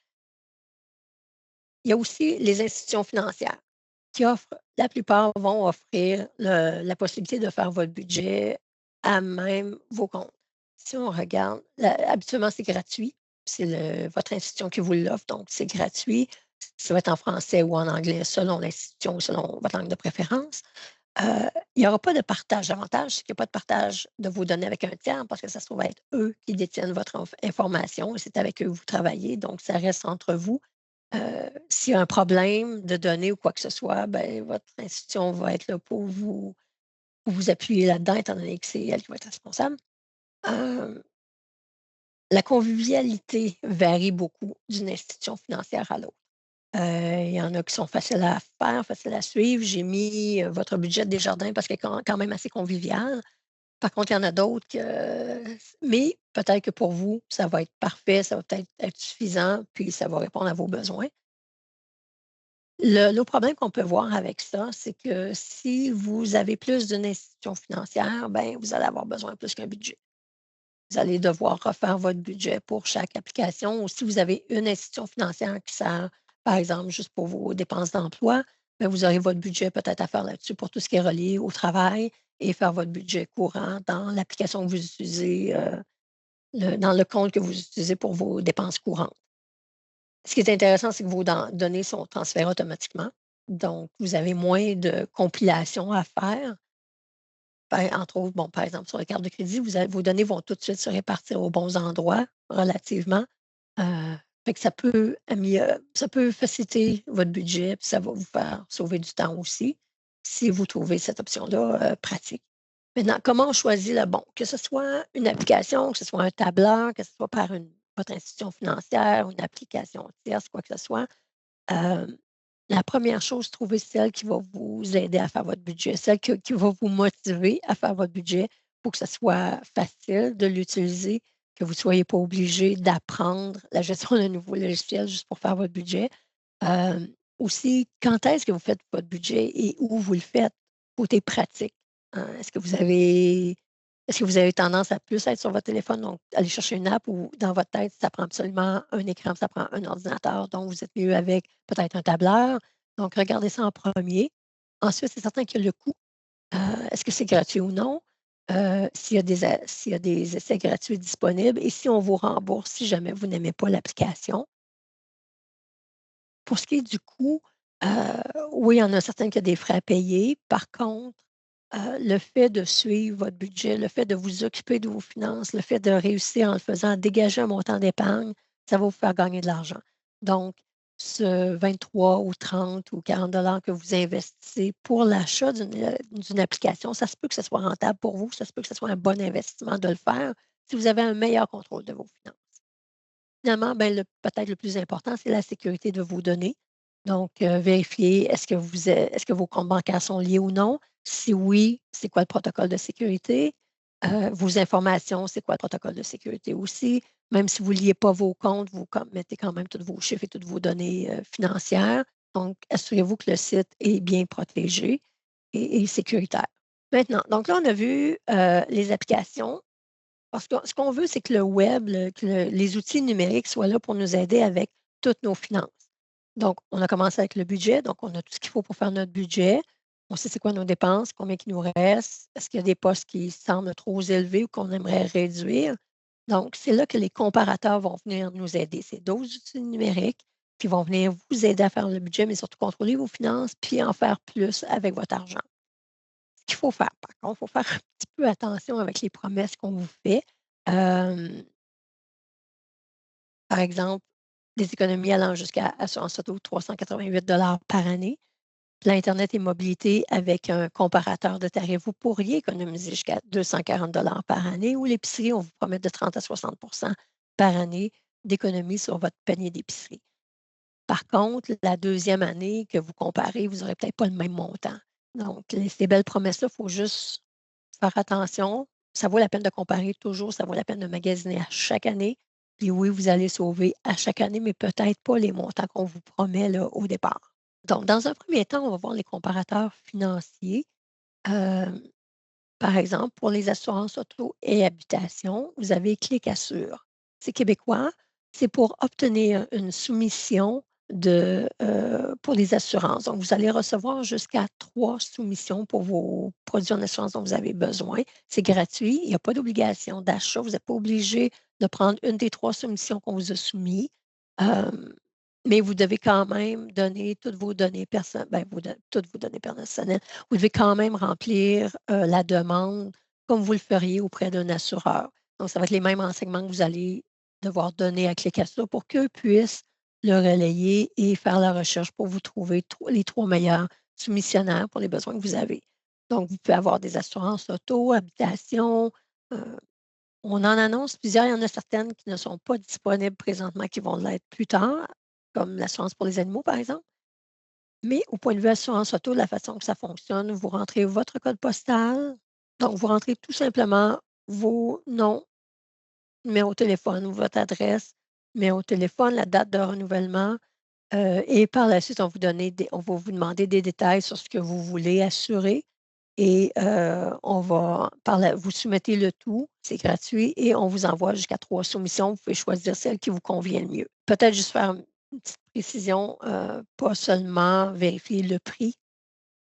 Il y a aussi les institutions financières qui offrent la plupart vont offrir la possibilité de faire votre budget à même vos comptes. Si on regarde, habituellement, c'est gratuit. C'est votre institution qui vous l'offre, donc c'est gratuit. Ça va être en français ou en anglais selon l'institution ou selon votre langue de préférence. Il n'y aura pas de partage. L'avantage, c'est qu'il n'y a pas de partage de vos données avec un tiers parce que ça se trouve être eux qui détiennent votre information et c'est avec eux que vous travaillez. Donc, ça reste entre vous. S'il y a un problème de données ou quoi que ce soit, ben, votre institution va être là pour vous appuyer là-dedans, étant donné que c'est elle qui va être responsable. Euh, la convivialité varie beaucoup d'une institution financière à l'autre. Il y en a qui sont faciles à faire, faciles à suivre. J'ai mis, votre budget des jardins parce qu'elle est quand même assez conviviale. Par contre, il y en a d'autres que mais peut-être que pour vous, ça va être parfait, ça va peut-être être suffisant, puis ça va répondre à vos besoins. Le problème qu'on peut voir avec ça, c'est que si vous avez plus d'une institution financière, ben, vous allez avoir besoin de plus qu'un budget. Vous allez devoir refaire votre budget pour chaque application ou si vous avez une institution financière qui sert, par exemple, juste pour vos dépenses d'emploi, ben, vous aurez votre budget peut-être à faire là-dessus pour tout ce qui est relié au travail et faire votre budget courant dans l'application que vous utilisez, dans le compte que vous utilisez pour vos dépenses courantes. Ce qui est intéressant, c'est que vos données sont transférées automatiquement. Donc, vous avez moins de compilation à faire. Entre autres, bon, par exemple, sur les cartes de crédit, vos données vont tout de suite se répartir aux bons endroits relativement. Fait que ça peut faciliter votre budget, puis ça va vous faire sauver du temps aussi, si vous trouvez cette option-là, pratique. Maintenant, comment on choisit le bon? Que ce soit une application, que ce soit un tableur, que ce soit par votre institution financière, une application tierce, quoi que ce soit, hem, la première chose, trouvez celle qui va vous aider à faire votre budget, celle qui va vous motiver à faire votre budget pour que ça soit facile de l'utiliser, que vous ne soyez pas obligé d'apprendre la gestion d'un nouveau logiciel juste pour faire votre budget. Hem, Aussi, quand est-ce que vous faites votre budget et où vous le faites? Côté pratique, hein, est-ce que vous avez tendance à plus être sur votre téléphone, donc aller chercher une app ou dans votre tête, ça prend absolument un écran, ça prend un ordinateur, donc vous êtes mieux avec peut-être un tableur. Donc regardez ça en premier. Ensuite, c'est certain qu'il y a le coût. Est-ce que c'est gratuit ou non? S'il y a des essais gratuits disponibles et si on vous rembourse si jamais vous n'aimez pas l'application. Pour ce qui est du coût, heu, oui, il y en a certaines qui ont des frais à payer. Par contre, le fait de suivre votre budget, le fait de vous occuper de vos finances, le fait de réussir en le faisant, à dégager un montant d'épargne, ça va vous faire gagner de l'argent. Donc, ce 23 ou 30 ou 40 que vous investissez pour l'achat d'une application, ça se peut que ce soit rentable pour vous, ça se peut que ce soit un bon investissement de le faire si vous avez un meilleur contrôle de vos finances. Finalement, ben, peut-être le plus important, c'est la sécurité de vos données. Donc, vérifier est-ce que vos comptes bancaires sont liés ou non? Si oui, c'est quoi le protocole de sécurité? Vos informations, c'est quoi le protocole de sécurité aussi? Même si vous ne liez pas vos comptes, vous mettez quand même tous vos chiffres et toutes vos données, financières. Donc, assurez-vous que le site est bien protégé et sécuritaire. Maintenant, donc là, on a vu, les applications. Parce que ce qu'on veut, c'est que le web, les outils numériques soient là pour nous aider avec toutes nos finances. Donc, on a commencé avec le budget, donc on a tout ce qu'il faut pour faire notre budget. On sait c'est quoi nos dépenses, combien il nous reste, est-ce qu'il y a des postes qui semblent trop élevés ou qu'on aimerait réduire. Donc, c'est là que les comparateurs vont venir nous aider. C'est d'autres outils numériques qui vont venir vous aider à faire le budget, mais surtout contrôler vos finances, puis en faire plus avec votre argent. Ce qu'il faut faire, par contre, il faut faire un petit peu attention avec les promesses qu'on vous fait. Hem, Par exemple, des économies allant jusqu'à assurance auto 388 par année. Puis l'Internet et mobilité avec un comparateur de tarifs, vous pourriez économiser jusqu'à 240 par année ou l'épicerie, on vous promet de 30 à 60 par année d'économie sur votre panier d'épicerie. Par contre, la deuxième année que vous comparez, vous n'aurez peut-être pas le même montant. Donc, ces belles promesses-là, il faut juste faire attention. Ça vaut la peine de comparer toujours, ça vaut la peine de magasiner à chaque année. Puis oui, vous allez sauver à chaque année, mais peut-être pas les montants qu'on vous promet là, au départ. Donc, dans un premier temps, on va voir les comparateurs financiers. Euh, Par exemple, pour les assurances auto et habitation, vous avez Clic Assure. C'est québécois. C'est pour obtenir une soumission pour les assurances. Donc, vous allez recevoir jusqu'à 3 soumissions pour vos produits en assurance dont vous avez besoin. C'est gratuit. Il n'y a pas d'obligation d'achat. Vous n'êtes pas obligé de prendre une des 3 soumissions qu'on vous a soumises. Euh, mais vous devez quand même donner toutes vos données personnelles, toutes vos données personnelles. Vous devez quand même remplir, la demande comme vous le feriez auprès d'un assureur. Donc, ça va être les mêmes renseignements que vous allez devoir donner à Clicassa pour qu'eux puissent le relayer et faire la recherche pour vous trouver les 3 meilleurs soumissionnaires pour les besoins que vous avez. Donc, vous pouvez avoir des assurances auto, habitation, heu, on en annonce plusieurs. Il y en a certaines qui ne sont pas disponibles présentement, qui vont l'être plus tard. comme l'assurance pour les animaux, par exemple. Mais au point de vue assurance auto, la façon que ça fonctionne, vous rentrez votre code postal. Donc, vous rentrez tout simplement vos noms, numéro de téléphone, votre adresse, numéro de téléphone, la date de renouvellement, et par la suite, on va vous demander des détails sur ce que vous voulez assurer et on va vous soumettez le tout, c'est gratuit et on vous envoie jusqu'à 3 soumissions. Vous pouvez choisir celle qui vous convient le mieux. Peut-être juste faire une petite précision, pas seulement vérifier le prix.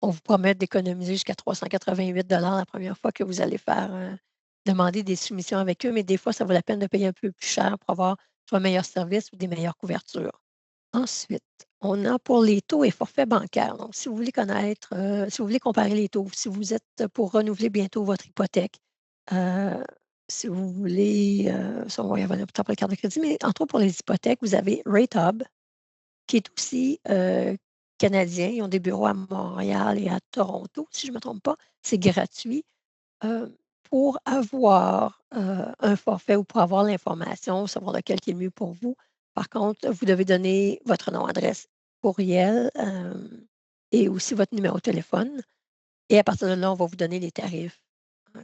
On vous promet d'économiser jusqu'à 388 la première fois que vous allez faire, demander des soumissions avec eux, mais des fois, ça vaut la peine de payer un peu plus cher pour avoir soit un meilleur service ou des meilleures couvertures. Ensuite, on a pour les taux et forfaits bancaires. Donc, si vous voulez connaître, si vous voulez comparer les taux, si vous êtes pour renouveler bientôt votre hypothèque, heu, si vous voulez, ça on va y avoir le temps pour les cartes de crédit, mais entre autres pour les hypothèques, vous avez RateHub qui est aussi, canadien. Ils ont des bureaux à Montréal et à Toronto, si je ne me trompe pas. C'est gratuit, pour avoir, un forfait ou pour avoir l'information, savoir lequel qui est le mieux pour vous. Par contre, vous devez donner votre nom, adresse, courriel, et aussi votre numéro de téléphone et à partir de là, on va vous donner les tarifs,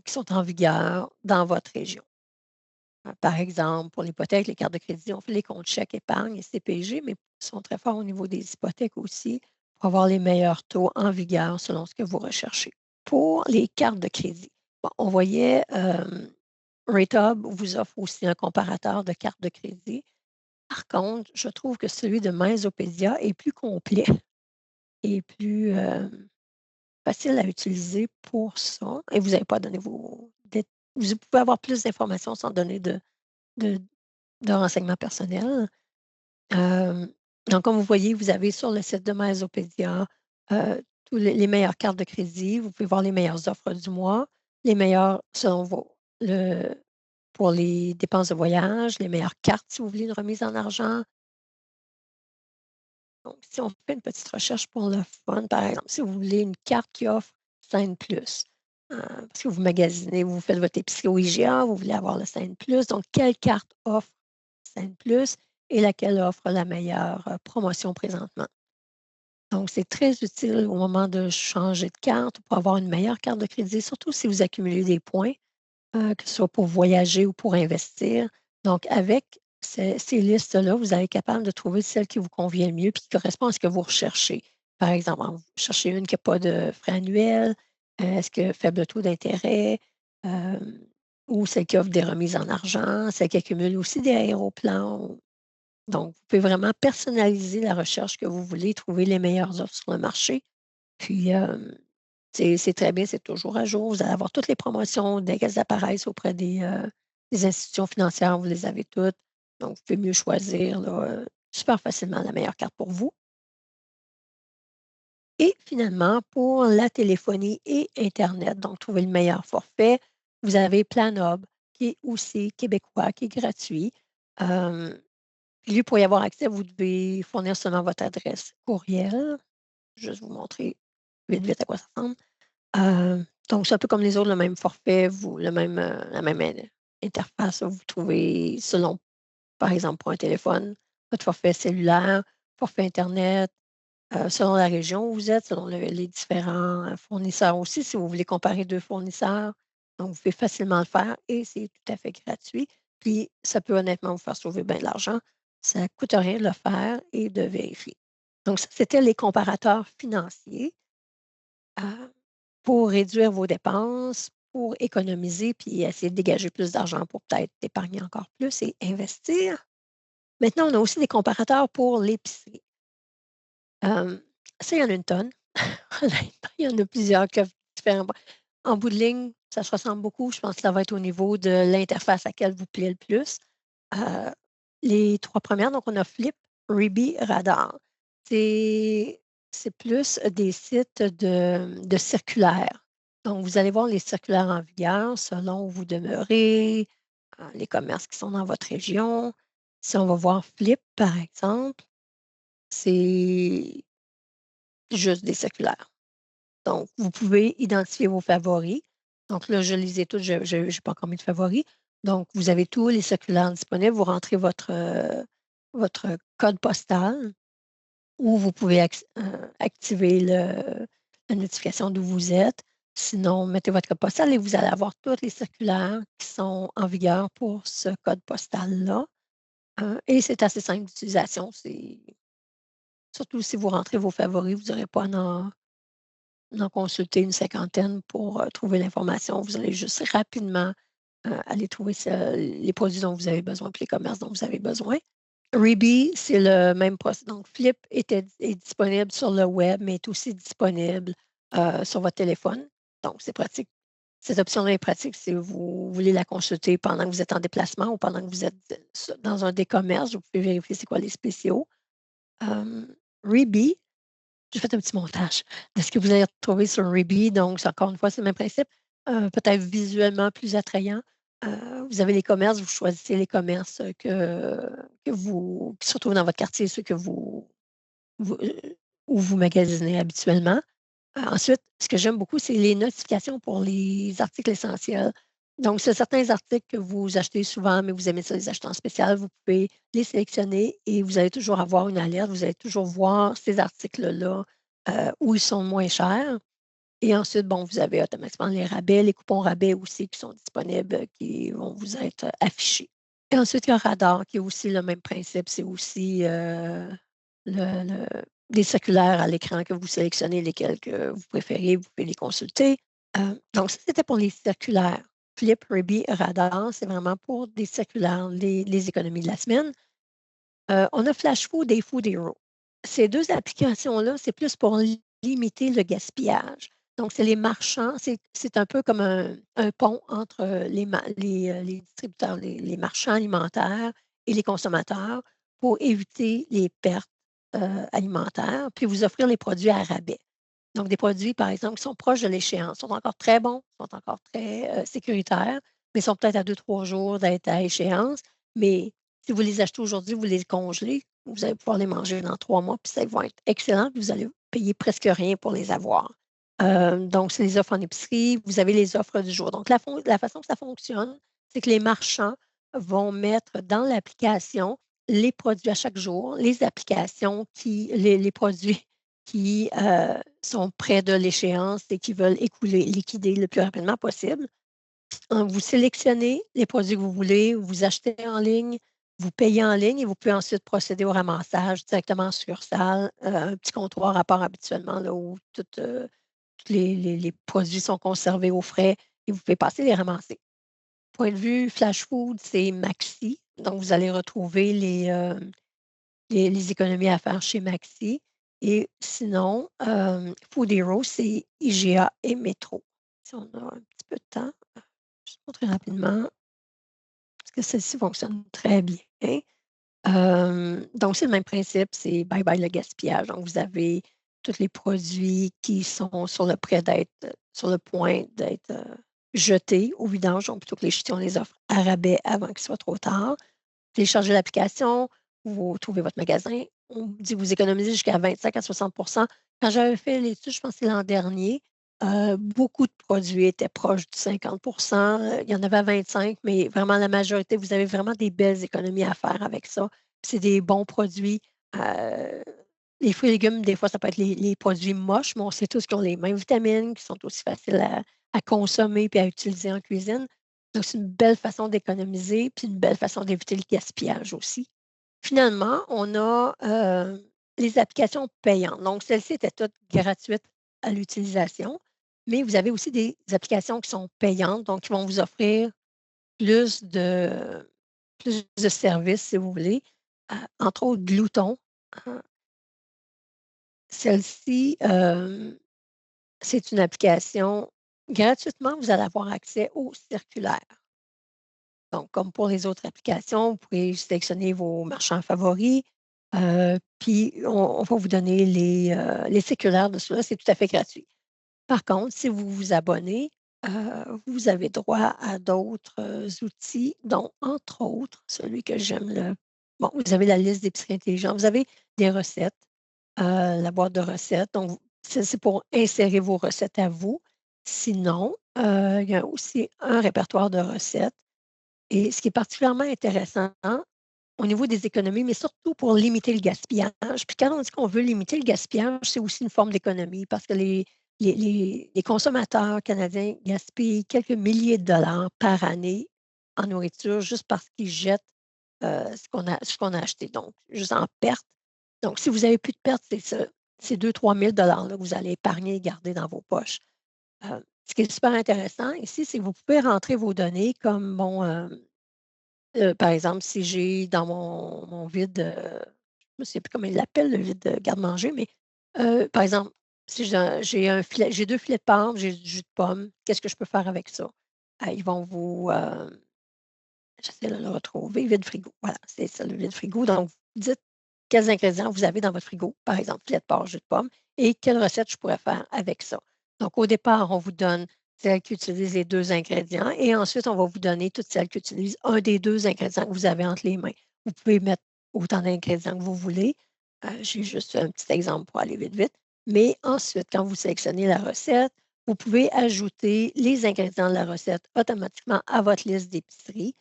qui sont en vigueur dans votre région. Par exemple, pour l'hypothèque, les cartes de crédit, on fait les comptes chèques, épargne et CPG, mais ils sont très forts au niveau des hypothèques aussi pour avoir les meilleurs taux en vigueur selon ce que vous recherchez. Pour les cartes de crédit, bon, on voyait, RateHub vous offre aussi un comparateur de cartes de crédit. Par contre, je trouve que celui de Maisopédia est plus complet et plus, facile à utiliser pour ça et vous n'avez pas donné vous pouvez avoir plus d'informations sans donner de de renseignements personnels. Hem, donc comme vous voyez, vous avez sur le site de Maisopédia, tous les meilleures cartes de crédit. Vous pouvez voir les meilleures offres du mois, les meilleures selon vos le pour les dépenses de voyage, les meilleures cartes si vous voulez une remise en argent. Donc si on fait une petite recherche pour le fun, par exemple, si vous voulez une carte qui offre Scène+, parce que vous magasinez, vous faites votre épicerie au IGA, vous voulez avoir le Scène+, donc quelle carte offre Scène+ et laquelle offre la meilleure, promotion présentement? Donc c'est très utile au moment de changer de carte pour avoir une meilleure carte de crédit, surtout si vous accumulez des points. Que ce soit pour voyager ou pour investir. Donc avec ces listes-là, vous allez être capable de trouver celle qui vous convient le mieux puis qui correspond à ce que vous recherchez. Par exemple, vous cherchez une qui a pas de frais annuels, est-ce que faible taux d'intérêt, hem, ou celle qui offre des remises en argent, celle qui accumule aussi des aéroplans. Donc, vous pouvez vraiment personnaliser la recherche que vous voulez, trouver les meilleures offres sur le marché. Puis, c'est très bien, c'est toujours à jour. Vous allez avoir toutes les promotions dès qu'elles apparaissent auprès des institutions financières, vous les avez toutes. Donc, vous pouvez mieux choisir là, super facilement la meilleure carte pour vous. Et finalement, pour la téléphonie et internet, donc trouver le meilleur forfait, vous avez Planob, qui est aussi québécois, qui est gratuit. Hem, Lui, pour y avoir accès, vous devez fournir seulement votre adresse courriel. Je vais juste vous montrer vite, vite à quoi ça ressemble. Donc c'est un peu comme les autres, le même forfait, la même interface, vous trouvez selon, par exemple, pour un téléphone, votre forfait cellulaire, forfait internet, selon la région où vous êtes, selon les différents, fournisseurs aussi, si vous voulez comparer 2 fournisseurs. Donc vous pouvez facilement le faire et c'est tout à fait gratuit. Puis ça peut honnêtement vous faire sauver bien de l'argent. Ça ne coûte rien de le faire et de vérifier. Donc ça, c'était les comparateurs financiers. Heu, pour réduire vos dépenses, pour économiser puis essayer de dégager plus d'argent pour peut-être épargner encore plus et investir. Maintenant, on a aussi des comparateurs pour l'épicerie. Hem, Ça, il y en a une tonne. Honnêtement, il y en a plusieurs qui offrent différents en bout de ligne, ça se ressemble beaucoup. Je pense que ça va être au niveau de l'interface à laquelle vous plaît le plus. Heu, les 3 premières, donc on a Flip, Ribi, Radar. C'est c'est plus des sites de circulaires. Donc vous allez voir les circulaires en vigueur selon où vous demeurez, les commerces qui sont dans votre région. Si on va voir Flip, par exemple, c'est juste des circulaires. Donc, vous pouvez identifier vos favoris. Donc là, je les ai tous, je n'ai pas encore mis de favoris. Donc, vous avez tous les circulaires disponibles. Vous rentrez votre code postal ou vous pouvez activer la notification d'où vous êtes. Sinon, mettez votre code postal et vous allez avoir toutes les circulaires qui sont en vigueur pour ce code postal-là. Et c'est assez simple d'utilisation. Surtout si vous rentrez vos favoris, vous n'aurez pas à en consulter une cinquantaine pour trouver l'information. Vous allez juste rapidement aller trouver les produits dont vous avez besoin puis les commerces dont vous avez besoin. Reebee, c'est le même processus. Donc, Flip est disponible sur le web, mais est aussi disponible sur votre téléphone. Donc, c'est pratique. Cette option-là est pratique si vous voulez la consulter pendant que vous êtes en déplacement ou pendant que vous êtes dans un des commerces. Vous pouvez vérifier c'est quoi les spéciaux. Reebee, j'ai fait un petit montage de ce que vous allez retrouver sur Reebee. Donc, encore une fois, c'est le même principe. Peut-être visuellement plus attrayant. Vous avez les commerces, vous choisissez les commerces que vous, qui se retrouvent dans votre quartier, ceux que vous, où vous magasinez habituellement. Ensuite, ce que j'aime beaucoup, c'est les notifications pour les articles essentiels. Donc, c'est certains articles que vous achetez souvent, mais vous aimez ça les acheter en spécial, vous pouvez les sélectionner et vous allez toujours avoir une alerte. Vous allez toujours voir ces articles-là où ils sont moins chers. Et ensuite, bon, vous avez automatiquement les rabais, les coupons rabais aussi qui sont disponibles, qui vont vous être affichés. Et ensuite, il y a Radar qui est aussi le même principe. C'est aussi des circulaires à l'écran que vous sélectionnez lesquels que vous préférez, vous pouvez les consulter. Donc, ça, c'était pour les circulaires. Flip, Ruby, Radar, c'est vraiment pour des circulaires, les économies de la semaine. On a Flash Food et Food Hero. Ces deux applications-là, c'est plus pour limiter le gaspillage. Donc, c'est les marchands, c'est un peu comme un pont entre les distributeurs, les marchands alimentaires et les consommateurs pour éviter les pertes alimentaires, puis vous offrir les produits à rabais. Donc, des produits, par exemple, qui sont proches de l'échéance, sont encore très bons, sont encore très sécuritaires, mais sont peut-être à 2, 3 jours d'être à échéance. Mais si vous les achetez aujourd'hui, vous les congelez, vous allez pouvoir les manger dans 3 mois, puis ça va être excellent, puis vous allez payer presque rien pour les avoir. Donc, c'est les offres en épicerie, vous avez les offres du jour. Donc, la façon que ça fonctionne, c'est que les marchands vont mettre dans l'application les produits à chaque jour, les applications les produits qui sont près de l'échéance et qui veulent liquider le plus rapidement possible. Vous sélectionnez les produits que vous voulez, vous achetez en ligne, vous payez en ligne et vous pouvez ensuite procéder au ramassage directement en succursale, un petit comptoir à part habituellement là, où tous les produits sont conservés au frais et vous pouvez passer les ramasser. Point de vue Flash Food, c'est Maxi. Donc, vous allez retrouver les économies à faire chez Maxi. Et sinon, Food Hero, c'est IGA et Métro. Si on a un petit peu de temps, je vais montrer rapidement parce que celle-ci fonctionne très bien. Donc, c'est le même principe, c'est bye bye le gaspillage. Donc, vous avez tous les produits qui sont sur le point d'être jetés au vidange. Donc, plutôt que les jeter, on les offre à rabais avant qu'il soit trop tard. Téléchargez l'application, vous trouvez votre magasin. On vous dit que vous économisez jusqu'à 25 à 60. Quand j'avais fait l'étude, je pense que c'est l'an dernier, beaucoup de produits étaient proches du 50. Il y en avait à 25, mais vraiment la majorité, vous avez vraiment des belles économies à faire avec ça. C'est des bons produits. Euh, les fruits et légumes, des fois, ça peut être les produits moches, mais on sait tous qu'ils ont les mêmes vitamines, qui sont aussi faciles à consommer et à utiliser en cuisine. Donc, c'est une belle façon d'économiser, puis une belle façon d'éviter le gaspillage aussi. Finalement, on a les applications payantes. Donc, celles-ci étaient toutes gratuites à l'utilisation, mais vous avez aussi des applications qui sont payantes, donc qui vont vous offrir plus de services, si vous voulez. Entre autres, Glouton. Hein. Celle-ci, c'est une application gratuitement, vous allez avoir accès aux circulaires. Donc, comme pour les autres applications, vous pouvez sélectionner vos marchands favoris, puis on va vous donner les circulaires de cela, c'est tout à fait gratuit. Par contre, si vous vous abonnez, vous avez droit à d'autres outils, dont entre autres, celui que j'aime bon, vous avez la liste d'épicerie intelligente, vous avez des recettes, la boîte de recettes, donc c'est pour insérer vos recettes à vous. Sinon, il y a aussi un répertoire de recettes et ce qui est particulièrement intéressant, au niveau des économies, mais surtout pour limiter le gaspillage. Puis quand on dit qu'on veut limiter le gaspillage, c'est aussi une forme d'économie parce que les consommateurs canadiens gaspillent quelques milliers de dollars par année en nourriture juste parce qu'ils jettent ce qu'on a acheté, donc juste en perte. Donc, si vous n'avez plus de perte, c'est ça, c'est 2 000 à 3 000 là, que vous allez épargner et garder dans vos poches. Ce qui est super intéressant ici, c'est que vous pouvez rentrer vos données comme par exemple, si j'ai dans mon vide, je ne sais plus comment ils l'appellent, le vide garde-manger, mais par exemple, si j'ai 2 filets de pommes, j'ai du jus de pomme, qu'est-ce que je peux faire avec ça? Ils vont j'essaie de le retrouver, vide frigo. Voilà, c'est ça, le vide frigo. Donc, vous dites quels ingrédients vous avez dans votre frigo, par exemple, filet de porc, jus de pomme, et quelle recette je pourrais faire avec ça. Donc, au départ, on vous donne celle qui utilise les 2 ingrédients et ensuite, on va vous donner toutes celles qui utilisent un des 2 ingrédients que vous avez entre les mains. Vous pouvez mettre autant d'ingrédients que vous voulez. J'ai juste un petit exemple pour aller vite, vite. Mais ensuite, quand vous sélectionnez la recette, vous pouvez ajouter les ingrédients de la recette automatiquement à votre liste d'épicerie.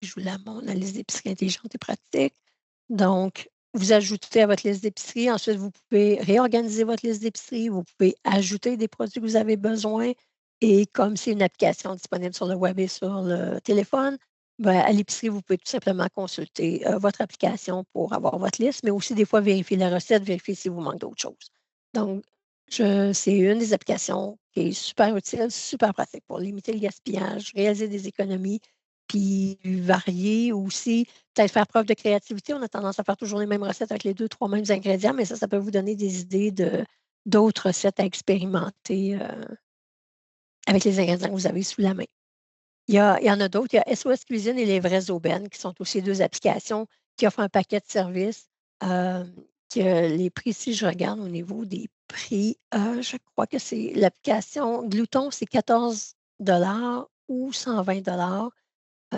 Je vous la montre, la liste d'épicerie intelligente et pratique. Donc, vous ajoutez à votre liste d'épicerie. Ensuite, vous pouvez réorganiser votre liste d'épicerie. Vous pouvez ajouter des produits que vous avez besoin. Et comme c'est une application disponible sur le web et sur le téléphone, ben, à l'épicerie, vous pouvez tout simplement consulter votre application pour avoir votre liste, mais aussi des fois vérifier la recette, vérifier s'il vous manque d'autres choses. Donc, c'est une des applications qui est super utile, super pratique pour limiter le gaspillage, réaliser des économies, puis varier aussi, peut-être faire preuve de créativité. On a tendance à faire toujours les mêmes recettes avec les 2 3 mêmes ingrédients, mais ça peut vous donner des idées d'autres recettes à expérimenter, avec les ingrédients que vous avez sous la main. Il y en a d'autres. Il y a SOS Cuisine et Les Vraies Aubaines qui sont aussi 2 applications qui offrent un paquet de services, hem, que les prix, si je regarde au niveau des prix, je crois que c'est l'application Glouton, c'est 14 ou 120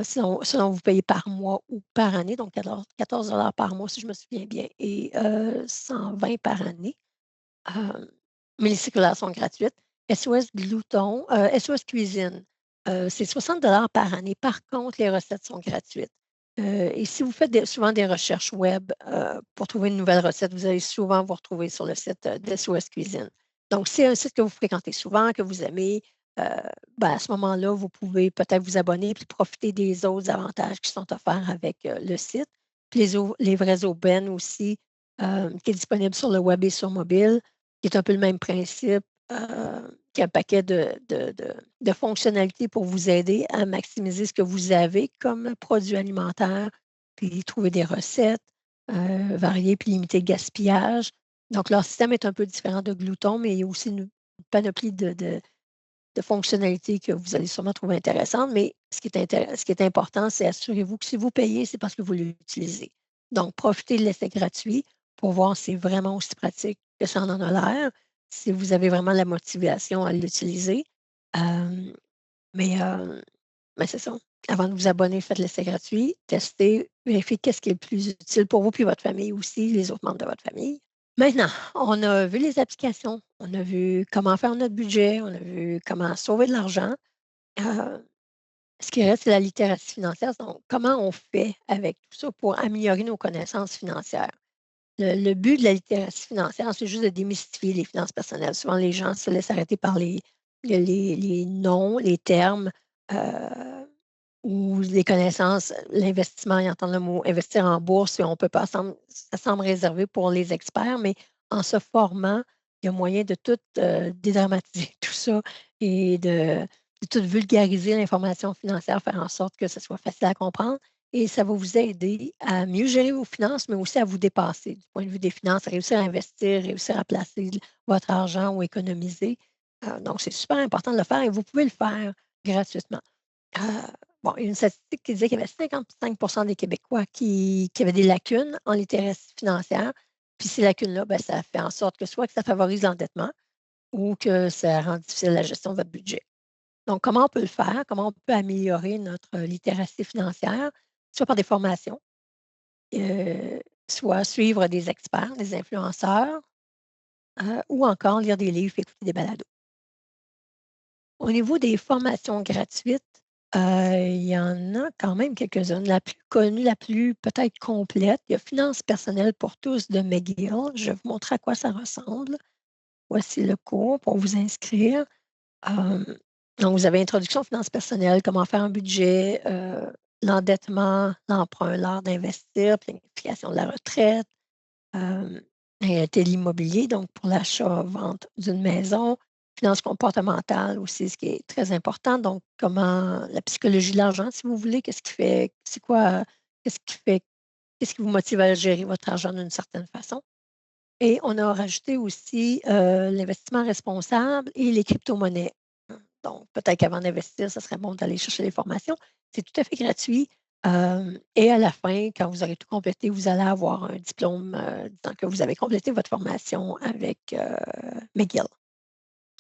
selon vous payez par mois ou par année, donc 14 par mois si je me souviens bien et 120 par année. Hem, mais les circulaires sont gratuites. SOS Cuisine, c'est 60 par année. Par contre, les recettes sont gratuites. Et si vous faites souvent des recherches web, pour trouver une nouvelle recette, vous allez souvent vous retrouver sur le site, d'SOS Cuisine. Donc, si c'est un site que vous fréquentez souvent, que vous aimez, heu, ben, à ce moment-là, vous pouvez peut-être vous abonner puis profiter des autres avantages qui sont offerts avec, le site. Puis les vraies aubaines aussi, qui est disponible sur le web et sur mobile qui est un peu le même principe, qui a un paquet de fonctionnalités pour vous aider à maximiser ce que vous avez comme produits alimentaires, puis trouver des recettes, varier puis limiter le gaspillage. Donc leur système est un peu différent de Glouton, mais il y a aussi une panoplie de fonctionnalités que vous allez sûrement trouver intéressantes, mais ce qui est important, c'est assurez-vous que si vous payez, c'est parce que vous l'utilisez. Donc, profitez de l'essai gratuit pour voir si c'est vraiment aussi pratique que ça en a l'air, si vous avez vraiment la motivation à l'utiliser. Hem, mais, mais c'est ça. Avant de vous abonner, faites l'essai gratuit, testez, vérifiez qu'est-ce qui est le plus utile pour vous puis votre famille aussi, les autres membres de votre famille. Maintenant, on a vu les applications, on a vu comment faire notre budget, on a vu comment sauver de l'argent. Heu, Ce qui reste, c'est la littératie financière. Donc, comment on fait avec tout ça pour améliorer nos connaissances financières? Le but de la littératie financière, c'est juste de démystifier les finances personnelles. Souvent, les gens se laissent arrêter par les noms, les termes, heu ou les connaissances, l'investissement, ils entendent le mot investir en bourse et on peut pas ça semble réservé pour les experts, mais en se formant, il y a moyen de tout, dédramatiser tout ça et de tout vulgariser l'information financière, faire en sorte que ce soit facile à comprendre et ça va vous aider à mieux gérer vos finances, mais aussi à vous dépasser du point de vue des finances, à réussir à investir, réussir à placer votre argent ou économiser. Donc c'est super important de le faire et vous pouvez le faire gratuitement. Heu, bon, il y a une statistique qui disait qu'il y avait 55 des Québécois qui avaient des lacunes en littératie financière. Puis ces lacunes-là, ben, ça fait en sorte que soit que ça favorise l'endettement ou que ça rend difficile la gestion de votre budget. Donc, comment on peut le faire? Comment on peut améliorer notre littératie financière? Soit par des formations, heu, soit suivre des experts, des influenceurs, ou encore lire des livres, écouter des balados. Au niveau des formations gratuites, Il y en a quand même quelques-unes. La plus connue, la plus peut-être complète, il y a Finances personnelles pour tous de McGill. Je vais vous montrer à quoi ça ressemble. Voici le cours pour vous inscrire. Hem, donc vous avez introduction aux finances personnelles, comment faire un budget, l'endettement, l'emprunt, l'art d'investir, planification de la retraite, hem, réalité de l'immobilier, donc pour l'achat-vente d'une maison, finances comportementales aussi, ce qui est très important, donc comment la psychologie de l'argent, si vous voulez, qu'est-ce qui fait c'est quoi, qu'est-ce qui fait qu'est-ce qui vous motive à gérer votre argent d'une certaine façon? Et on a rajouté aussi, l'investissement responsable et les cryptomonnaies. Donc peut-être qu'avant d'investir, ça serait bon d'aller chercher les formations. C'est tout à fait gratuit, et à la fin, quand vous aurez tout complété, vous allez avoir un diplôme, disant que vous avez complété votre formation avec, McGill.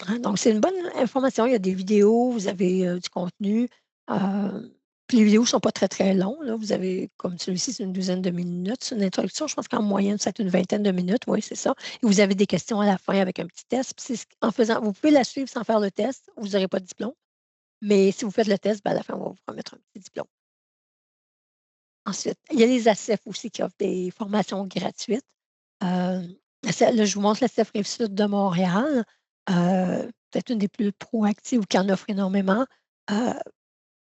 Hein, donc c'est une bonne information. Il y a des vidéos, vous avez, du contenu, heu, puis les vidéos ne sont pas très, très longues, là. Vous avez comme celui-ci, c'est une douzaine de minutes. C'est une introduction, je pense qu'en moyenne, c'est une vingtaine de minutes, oui, c'est ça. Et vous avez des questions à la fin avec un petit test. Puis c'est ce en faisant vous pouvez la suivre sans faire le test, vous n'aurez pas de diplôme, mais si vous faites le test, ben, à la fin, on va vous remettre un petit diplôme. Ensuite, il y a les ACEF aussi qui offrent des formations gratuites. La ce Là, je vous montre la CEF Rive-Sud de Montréal, peut-être une des plus proactives ou qui en offre énormément. Heu,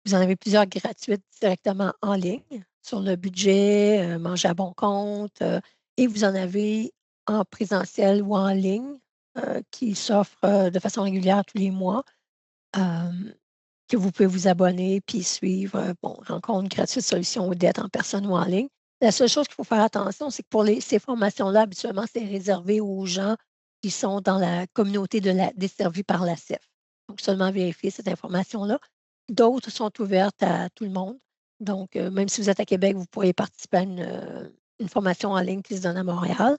Vous en avez plusieurs gratuites directement en ligne sur le budget, manger à bon compte, et vous en avez en présentiel ou en ligne, qui s'offrent, de façon régulière tous les mois. Hem que vous pouvez vous abonner puis suivre, bon, rencontre gratuite, solutions aux dettes en personne ou en ligne. La seule chose qu'il faut faire attention, c'est que pour ces formations-là, habituellement, c'est réservé aux gens qui sont dans la communauté desservie par la CEF. Donc, seulement vérifier cette information-là. D'autres sont ouvertes à tout le monde. Donc, même si vous êtes à Québec, vous pourriez participer à une formation en ligne qui se donne à Montréal.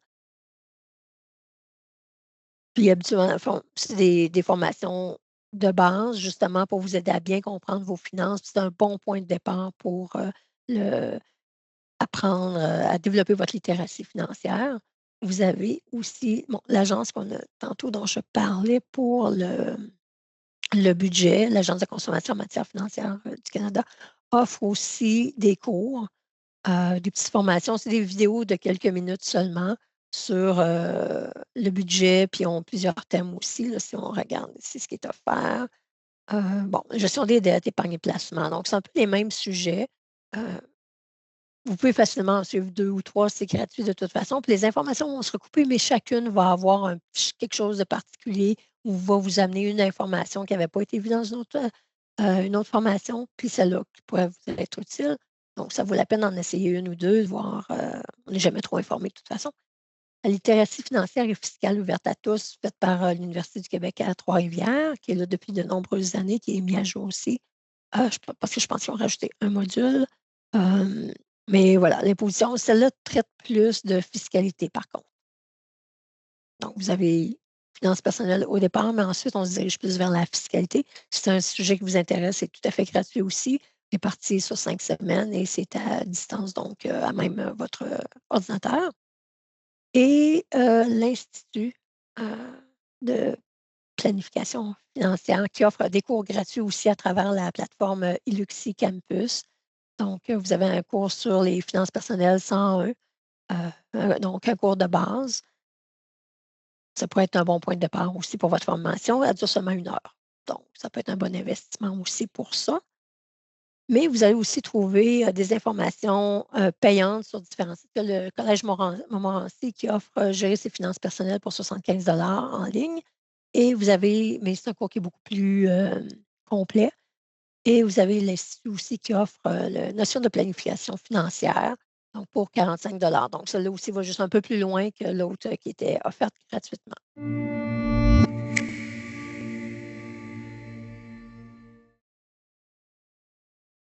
Puis habituellement, dans le fond, c'est des formations de base, justement, pour vous aider à bien comprendre vos finances. C'est un bon point de départ pour, le apprendre, à développer votre littératie financière. Vous avez aussi, bon, l'agence qu'on a tantôt dont je parlais pour le budget, l'Agence de consommation en matière financière, du Canada, offre aussi des cours. Des petites formations, c'est des vidéos de quelques minutes seulement sur, le budget, puis ils ont plusieurs thèmes aussi, là, si on regarde ici ce qui est offert. Bon, gestion des dettes, épargne et placement, donc c'est un peu les mêmes sujets. Heu, vous pouvez facilement en suivre 2 ou 3, c'est gratuit de toute façon, puis les informations vont se recouper, mais chacune va avoir quelque chose de particulier ou va vous amener une information qui n'avait pas été vue dans une autre formation, puis celle-là qui pourrait vous être utile. Donc ça vaut la peine d'en essayer une ou 2, de voir, on n'est jamais trop informé de toute façon. La littératie financière et fiscale ouverte à tous, faite par, l'Université du Québec à Trois-Rivières, qui est là depuis de nombreuses années, qui est mis à jour aussi. Parce que je pense qu'ils ont rajouté un module. Hem, mais voilà, l'imposition, celle-là traite plus de fiscalité par contre. Donc vous avez finances personnelles au départ, mais ensuite on se dirige plus vers la fiscalité. Si c'est un sujet qui vous intéresse, c'est tout à fait gratuit aussi, réparti sur 5 semaines et c'est à distance, donc à même, votre, ordinateur. Et l'Institut, de planification financière qui offre des cours gratuits aussi à travers la plateforme, Iluxi Campus. Donc, vous avez un cours sur les finances personnelles 101, donc un cours de base. Ça pourrait être un bon point de départ aussi pour votre formation. Elle dure seulement 1 heure. Donc, ça peut être un bon investissement aussi pour ça. Mais vous allez aussi trouver, des informations, payantes sur différents sites. Il y a le Collège Montmorency qui offre, Gérer ses finances personnelles pour 75 en ligne et vous avez mais c'est un cours qui est beaucoup plus, complet et vous avez l'Institut aussi qui offre, le notion de planification financière, donc pour 45 Donc celle-là aussi va juste un peu plus loin que l'autre, qui était offerte gratuitement.